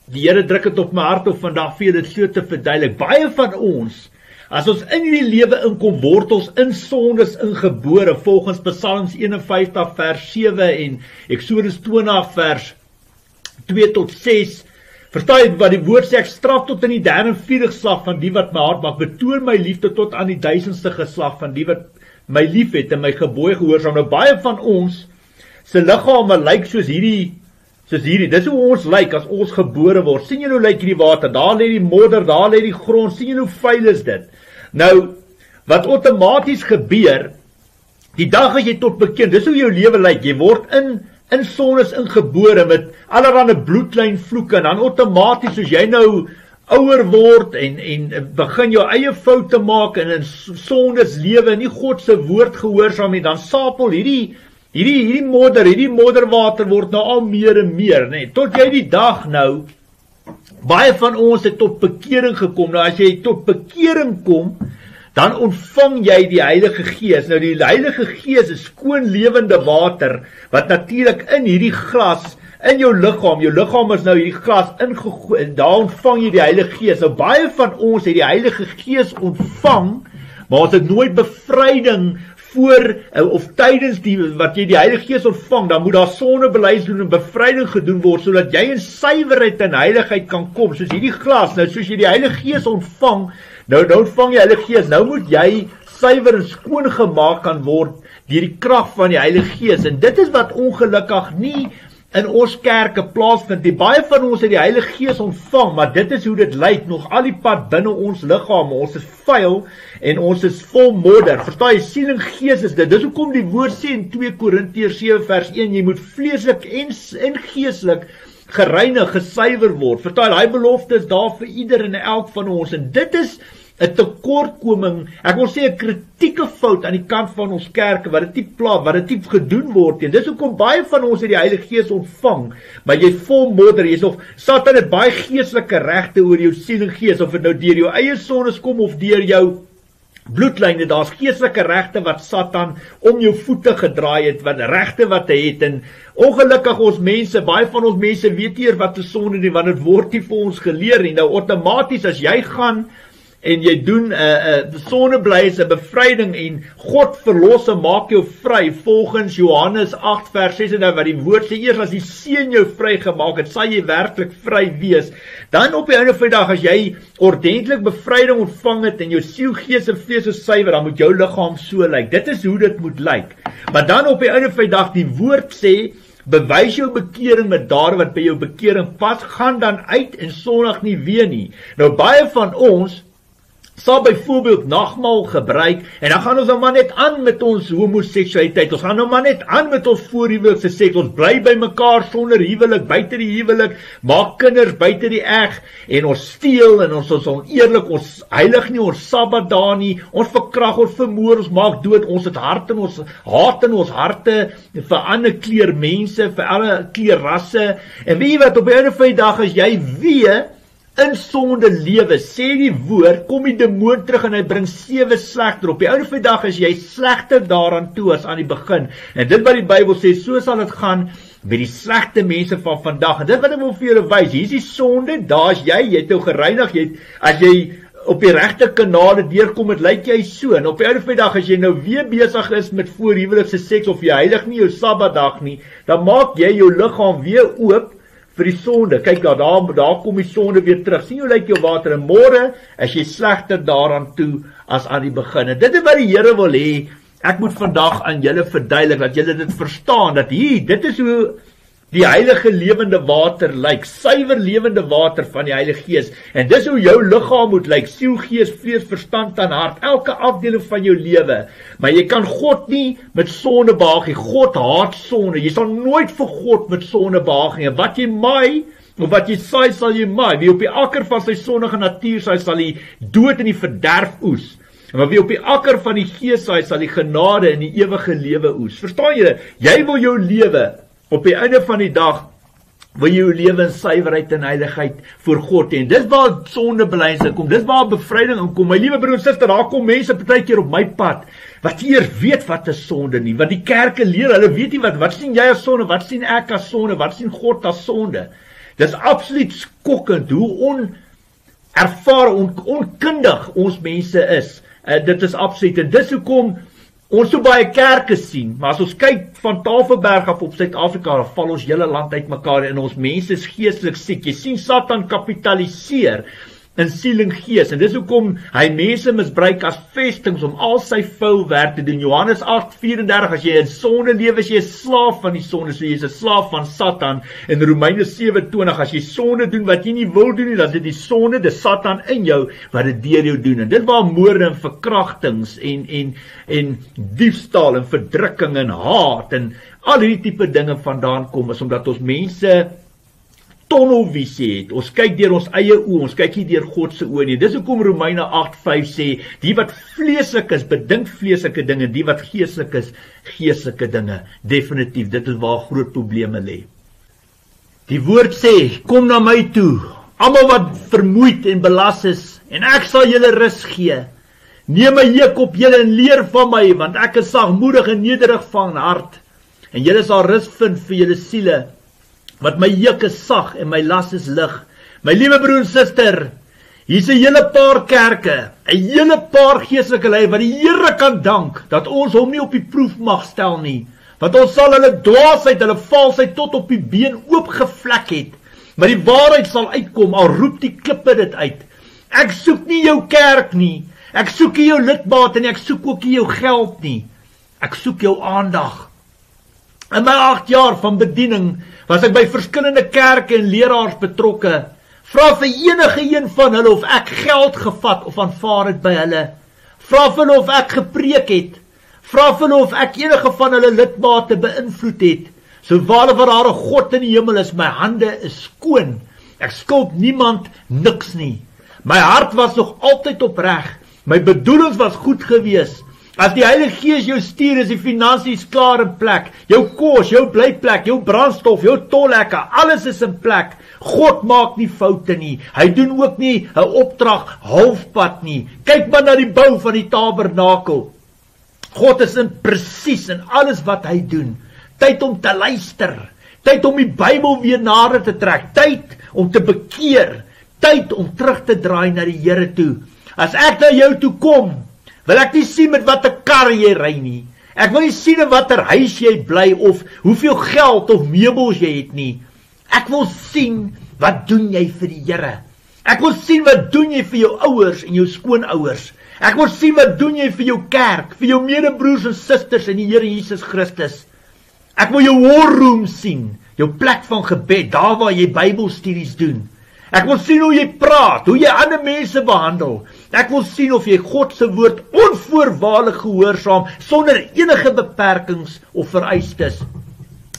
die Here druk dit op my hart om vandag vir julle dit so te verduidelik. Baie van ons, as ons in die lewe inkom, word ons in sondes ingebore, volgens Psalms 51 vers 7 en Exodus 20 vers 2 tot 6. Verstaan jy wat die woord sê, ek straf tot in die 3de en 4de geslag van die wat my hart mag, betoon my liefde tot aan die 1000ste geslag van die wat my lief het en my gebooie gehoorsaam. Nou baie van ons se liggame lyk soos hierdie, dis hoe ons lyk as ons gebore word. Sien jy hoe lyk hierdie water, daar lê die modder, daar lê die grond, sien jy hoe vuil is dit? Nou, wat outomaties gebeur, die dag as jy tot bekend, dis hoe jou lewe lyk, jy word in sondes ingebore met allerlei bloedlyn vloeke, en dan outomaties as jy nou ouer word en begin jou eie foute maak en in sondes lewe, nie God se woord gehoorsaam nie, dan sapel hierdie modderwater word nou al meer en meer, nee, tot jy die dag nou, baie van ons het tot bekering gekom. Nou as jy tot bekering kom, dan ontvang jy die Heilige Gees. Nou die Heilige Gees is skoon lewende water, wat natuurlik in hierdie glas, in jou liggaam is nou hierdie glas ingegooi, daar ontvang jy die Heilige Gees. Nou baie van ons het die Heilige Gees ontvang, maar ons het nooit bevryding voor, of tydens wat jy die Heilige Gees ontvang, dan moet daar sondebelydenis doen en bevryding gedoen word, sodat jy in suiwerheid en heiligheid kan kom, soos hierdie glas. Nou soos jy die Heilige Gees ontvang, nou ontvang jy Heilige Gees, nou moet jy suiwer en skoon gemaak kan word deur die krag van die Heilige Gees, en dit is wat ongelukkig nie in ons kerke plaasvind. Baie van ons het die Heilige Gees ontvang, maar dit is hoe dit lyk, nog al die pad binne ons liggame. Ons is vuil en ons is vol modder. Verstaan jy, siel en gees is dit. Dis hoekom die woord sê in 2 Korintiërs 7 vers 1, jy moet vleeslik en geestelik gereinig, gesuiwer word. Verstaan jy, daai belofte is daar vir ieder en elk van ons, en dit is 'n tekortkoming, ek wil sê 'n kritieke fout aan die kant van ons kerke, wat dit nie gedoen word nie. Dis hoekom baie van ons het die Heilige Gees ontvang, maar jy vol modder, jy's nog, Satan het baie geestelike regte oor jou siel en gees, of dit nou deur jou eie sondes kom, of deur jou bloedlyne, daar's geestelike regte wat Satan om jou voete gedraai het, wat regte wat hy het, en ongelukkig ons mense, baie van ons mense weet nie wat 'n sonde nie, want dit word nie vir ons geleer nie. Nou outomaties as jy gaan en jy doen sondeblydenis, 'n bevryding, en God verlos en maak jou vry, volgens Johannes 8 vers 36, wat die woord sê, eers as die Seun jou vry gemaak het, sal jy werklik vry wees. Dan op die einde van die dag, as jy ordentlik bevryding ontvang het, en jou siel, gees en vlees is suiwer, dan moet jou liggaam so lyk. Dit is hoe dit moet lyk. Maar dan op die einde van die dag, die woord sê, bewys jou bekering met dade wat by jou bekering pas, gaan dan uit en sondig nie weer nie. Nou baie van ons sal byvoorbeeld nagmaal gebruik, en dan gaan ons nou maar net aan met ons homoseksualiteit, ons gaan nou maar net aan met ons voorhuwelikse seks, ons bly by mekaar sonder huwelik, buite die huwelik, maak kinders buite die eg, en ons steel, en ons is oneerlik, ons heilig nie ons Sabbat daar nie, ons verkrag, ons vermoor, ons maak dood, ons het hart in ons, haat in ons harte, vir ander kleur mense, vir alle kleur rasse, en weet jy wat, op die einde van die dag, as jy weer in sonde lewe, sê die woord, kom die demoon terug en hy bring 7 slegter. Op die oude van die dag is jy slegter daaraan toe as aan die begin. En dit wat die Bybel sê, so sal dit gaan met die slegte mense van vandag. En dit wat ek wil vir julle wys, hier is die sonde, daar is jy het nou gereinig, as jy op die regte kanale deurkom, het lyk jy so. En op die oude van die dag, as jy nou weer besig is met voorhuwelikse seks, of jy heilig nie jou Sabbatdag nie, dan maak jy jou liggaam weer oop vir die sonde. Kyk daar kom die sonde weer terug. Sien hoe lyk jou water, en môre as jy slegter daaraan toe as aan die begin. En dit is wat die Here wil hê, ek moet vandag aan julle verduidelik, dat julle dit verstaan, dat dit is hoe die heilige lewende water lyk, suiwer lewende water van die Heilige Gees, en dis hoe jou liggaam moet lyk, siel, gees, vlees, verstand en hart, elke afdeling van jou lewe. Maar jy kan God nie met sonde behaag nie, God haat sonde, jy sal nooit vir God met sonde behaag nie, en wat jy maai, of wat jy saai, sal jy maai, wie op die akker van sy sondige natuur saai, sal hy dood in die verderf oes, maar wie op die akker van die Gees saai, sal die genade in die ewige lewe oes. Verstaan jy? Jy wil jou lewe op die einde van die dag wil jy jou lewe in suiwerheid en heiligheid voor God hê. En dis waar sondebelydenis kom, dis waar bevryding inkom. My liewe broer en suster, daar kom mense partykeer op my pad wat nie eers weet wat is sonde nie, want die kerke leer, hulle weet nie wat sien jy as sonde, wat sien ek as sonde, wat sien God as sonde. Dis absoluut skokkend hoe onervare, onkundig ons mense is. Dit is absoluut, en dis hoekom ons so baie kerke sien, maar as ons kyk van Tafelberg af op Suid-Afrika, dan val ons hele land uit mekaar en ons mense is geestelik siek. Jy sien Satan kapitaliseer in siel en gees, en dis hoekom hy mense misbruik as vestings om al sy vuil werk te doen. Johannes 8:34, as jy in sonde lewe, is jy 'n slaaf van die sonde, so jy is 'n slaaf van Satan. En Romeine 7:20, as jy sonde doen wat jy nie wil doen nie, dan is dit die sonde, dis Satan in jou, wat dit deur jou doen. En dit waar moorde en verkrachtings en diefstal en verdrukking en haat en al hierdie tipe dinge vandaan kom, is omdat ons mense tunnelvisie het. Ons kyk deur ons eie oë, ons kyk nie deur God se oë nie. Dis hoekom Romeine 8:5 sê, die wat vleeslik is, bedink vleeslike dinge, die wat geestelik is, geestelike dinge. Definitief, dit is waar groot probleme lê. Die woord sê, kom na my toe, almal wat vermoeid en belas is, en ek sal julle rus gee. Neem my juk op julle en leer van my, want ek is sagmoedig en nederig van hart, en julle sal rus vind vir julle siele. Want my juk is sag en my las is lig. My liewe broer en suster, hier's 'n hele paar kerke, 'n hele paar geestelike leiers wat die Here kan dank dat ons hom nie op die proef mag stel nie. Want ons sal hulle dwaasheid, hulle valsheid tot op die been oopgevlek het. Maar die waarheid sal uitkom, al roep die klippe dit uit. Ek soek nie jou kerk nie. Ek soek nie jou lidmate nie, ek soek ook nie jou geld nie. Ek soek jou aandag. In my 8 jaar van bediening was ek by verskillende kerke en leraars betrokke. Vra vir enige een van hulle of ek geld gevat of aanvaar het by hulle. Vra vir hulle of ek gepreek het. Vra vir hulle of ek enige van hulle lidmate beïnvloed het. So ware God in die hemel is, my hande is skoon. Ek skuld niemand niks nie. My hart was nog altyd opreg. My bedoelings was goed gewees. As die Heilige Gees jou stuur, is die finansies klaar in plek. Jou kos, jou blyplek, jou brandstof, jou tolhekke, alles is in plek. God maak nie foute nie. Hy doen ook nie 'n opdrag halfpad nie. Kyk maar na die bou van die tabernakel. God is presies in alles wat hy doen. Tyd om te luister. Tyd om die Bybel weer nader te trek. Tyd om te bekeer. Tyd om terug te draai na die Here toe. As ek na jou toe kom, wil ek nie sien met watter kar jy ry nie. Ek wil nie sien in watter huis jy bly of hoeveel geld of meubels jy het nie. Ek wil sien, wat doen jy vir die Here? Ek wil sien, wat doen jy vir jou ouers en jou skoonouers? Ek wil sien, wat doen jy vir jou kerk, vir jou medebroers en susters in die Here Jesus Christus? Ek wil jou war room sien, jou plek van gebed, daar waar jy Bybelstudies doen. Ek wil sien hoe jy praat, hoe jy ander mense behandel. Ek wil sien of jy God se woord onvoorwaardelik gehoorsaam, sonder enige beperkings of vereistes.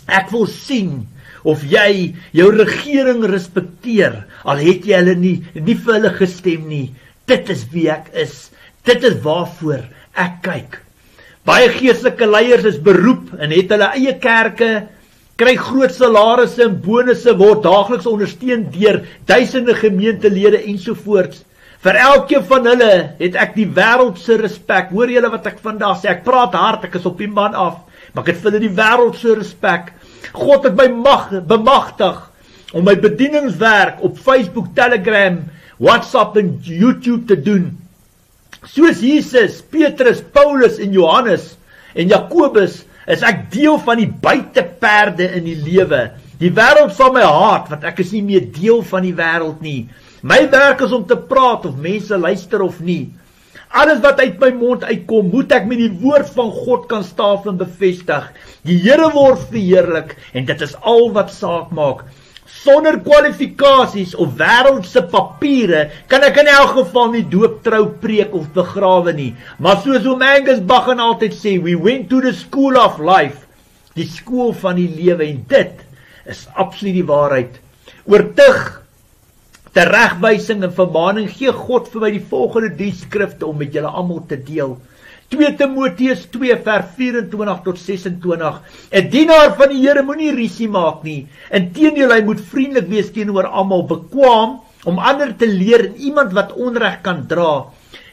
Ek wil sien of jy jou regering respekteer, al het jy hulle nie vir hulle gestem nie. Dit is wie ek is. Dit is waarvoor ek kyk. Baie geestelike leiers is beroep en het hulle eie kerke, kry groot salarisse en bonusse, word daagliks ondersteun deur duisende gemeentelede ensovoorts. Vir elkeen van hulle het ek die wêreldse respek. Hoor julle wat ek vandag sê? Ek praat hard, ek is op die man af, maar ek het vir hulle die wêreldse respek. God het my bemagtig om my bedieningswerk op Facebook, Telegram, WhatsApp en YouTube te doen. Soos Jesus, Petrus, Paulus en Johannes en Jakobus, is ek deel van die buiteperde in die lewe. Die wêreld sal my haat, want ek is nie meer deel van die wêreld nie. My werk is om te praat of mense luister of nie. Alles wat uit my mond uitkom, moet ek met die woord van God kan staaf en bevestig. Die Here word verheerlik en dit is al wat saak maak. Sonder kwalifikasies of wêreldse papiere kan ek in elk geval nie doop, trou, preek of begrawe nie. Maar soos Angus Bagan altyd sê, we went to the school of life, die skool van die lewe, en dit is absoluut die waarheid. Oortuig, teregwysing en vermaning gee God vir my die volgende 3 skrifte om met julle almal te deel. 2 Timoteus 2 vers 24 tot 26. 'n dienaar van die Here moenie rusie maak nie. Inteendeel, hy moet vriendelik wees teenoor almal, bekwaam om ander te leer en iemand wat onreg kan dra.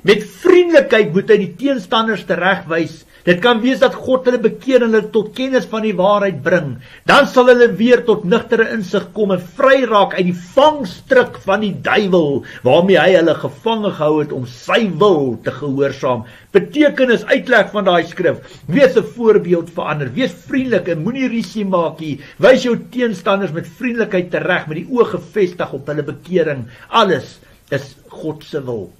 Met vriendelikheid moet hy die teenstanders teregwys. Dit kan wees dat God hulle bekeer en hulle tot kennis van die waarheid bring. Dan sal hulle weer tot nugtere insig kom en vry raak uit die vangstrik van die duiwel, waarmee hy hulle gevange gehou het om sy wil te gehoorsaam. Betekenis uitleg van daai skrif. Wees 'n voorbeeld vir ander. Wees vriendelik en moenie rusie maak nie. Wys jou teenstanders met vriendelikheid tereg, met die oog gefestig op hulle bekering. Alles is God se wil.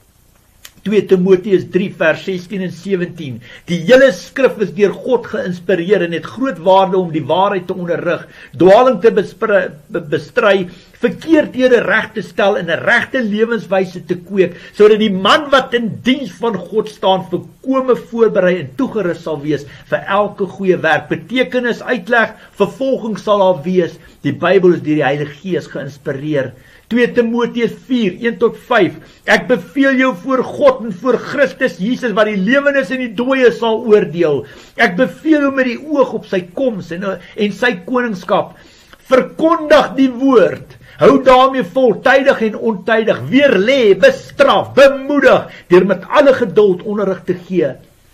2 Timoteus 3 vers 16 en 17. Die hele skrif is deur God geïnspireer en het groot waarde om die waarheid te onderrig, dwaling te bestry, verkeerdhede reg te stel en 'n regte lewenswyse te kweek, sodat die man wat in diens van God staan volkome voorberei en toegerus sal wees vir elke goeie werk. Betekenis uitleg, vervolging sal daar wees. Die Bybel is deur die Heilige Gees geïnspireer. 2 Timoteus 4, 1 tot 5. Ek beveel jou voor God en voor Christus Jesus, wat die lewendes en die dooies sal oordeel. Ek beveel jou met die oog op sy koms en sy koningskap. Verkondig die woord. Hou daarmee vol, tydig en ontydig. Weerlê, bestraf, bemoedig, deur met alle geduld onderrig te gee.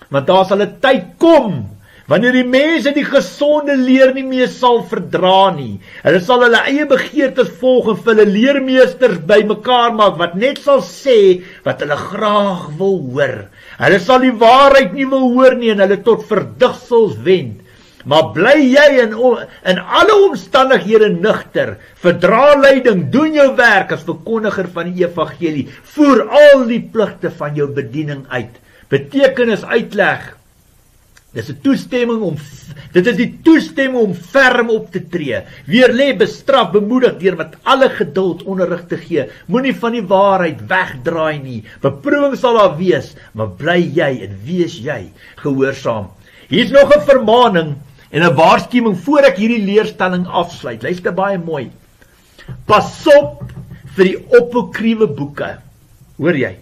Want daar sal 'n tyd kom wanneer die mense die gesonde leer nie meer sal verdra nie. Hulle sal hulle eie begeertes volg en vir hulle leermeesters bymekaar maak, wat net sal sê wat hulle graag wil hoor. Hulle sal die waarheid nie wil hoor nie en hulle tot verdigsels wend. Maar bly jy in alle omstandighede nugter, verdra lyding, doen jou werk as verkondiger van die evangelie, voer al die pligte van jou bediening uit. Betekenis uitleg. Dit is die toestemming om ferm op te tree. Weerlê, bestraf, bemoedig deur met alle geduld onderrig te gee. Moenie van die waarheid wegdraai nie. Beproewing sal daar wees, maar bly jy en wees jy gehoorsaam. Hier is nog 'n vermaaning en 'n waarskuwing voor ek hierdie leerstelling afsluit. Luister baie mooi. Pas op vir die apokriewe boeke. Hoor jy?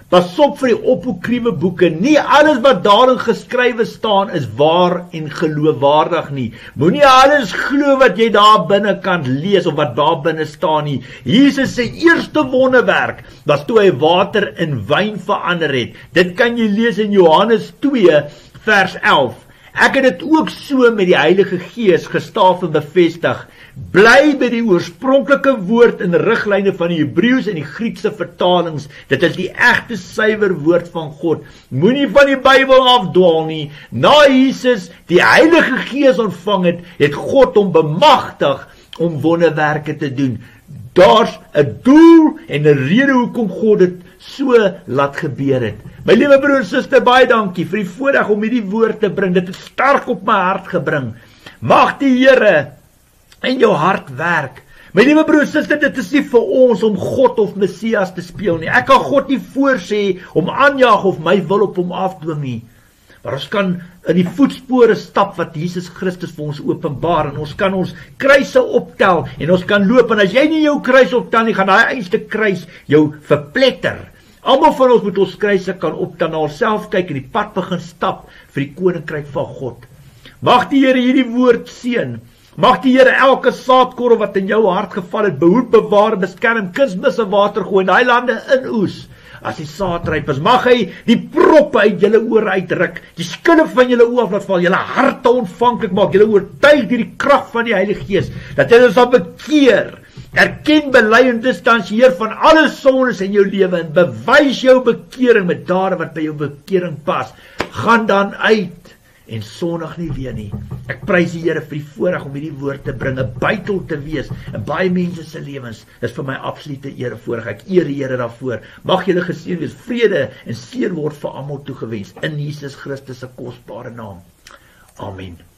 Pas op vir die apokriewe boeke. Nie alles wat daarin geskrywe staan is waar en geloofwaardig nie. Moenie alles glo wat jy daar binne kan lees of wat daar binne staan nie. Jesus se eerste wonderwerk was toe hy water in wyn verander het. Dit kan jy lees in Johannes 2 vers 11. Ek het dit ook so met die Heilige Gees gestaaf en bevestig. Bly by die oorspronklike woord en riglyne van die Hebreëus en die Griekse vertalings. Dit is die egte suiwer woord van God. Moenie van die Bybel afdwaal nie. Na Jesus die Heilige Gees ontvang het God hom bemagtig om wonderwerke te doen. Daar's 'n doel en 'n rede hoekom God dit so laat gebeur het. My liewe broer en suster, baie dankie vir die voorreg om hierdie woord te bring. Dit het sterk op my hart gebring. Mag die Here in jou hart werk. My liewe broer en suster, dit is nie vir ons om God of Messias te speel nie. Ek kan God nie voorsê om aanjaag of my wil op hom afdwing nie. Maar ons kan in die voetspore stap wat Jesus Christus vir ons openbaar, en ons kan ons kruise optel, en ons kan loop, en as jy nie jou kruis optel nie, gaan daai einste kruis jou verpletter. Almal van ons moet ons kruise kan optel, na onsself kyk en die pad begin stap vir die koninkryk van God. Mag die Here hierdie woord seën. Mag die Here elke saadkorrel wat in jou hart geval het, behoed, bewaar, beskerm, kunsmisse water gooi, en daai lande inoes. As die saad ryp is, mag hy die proppe uit julle ore uitruk, die skille van julle oë af laat val, julle harte ontvanklik maak, julle oortuig deur die krag van die Heilige Gees, dat julle sal bekeer, erken, bely en distansieer van alle sondes in jou lewe, en bewys jou bekering met dade wat by jou bekering pas. Gaan dan uit en sondig nie weer nie. Ek prys die Here vir die voorreg om hierdie woord te bring, 'n bytel te wees in baie mense se lewens. Dis vir my absolute ere voorreg. Ek eer die Here daarvoor. Mag julle geseën wees, vrede en seën word vir almal toegewens in Jesus Christus se kosbare naam. Amen.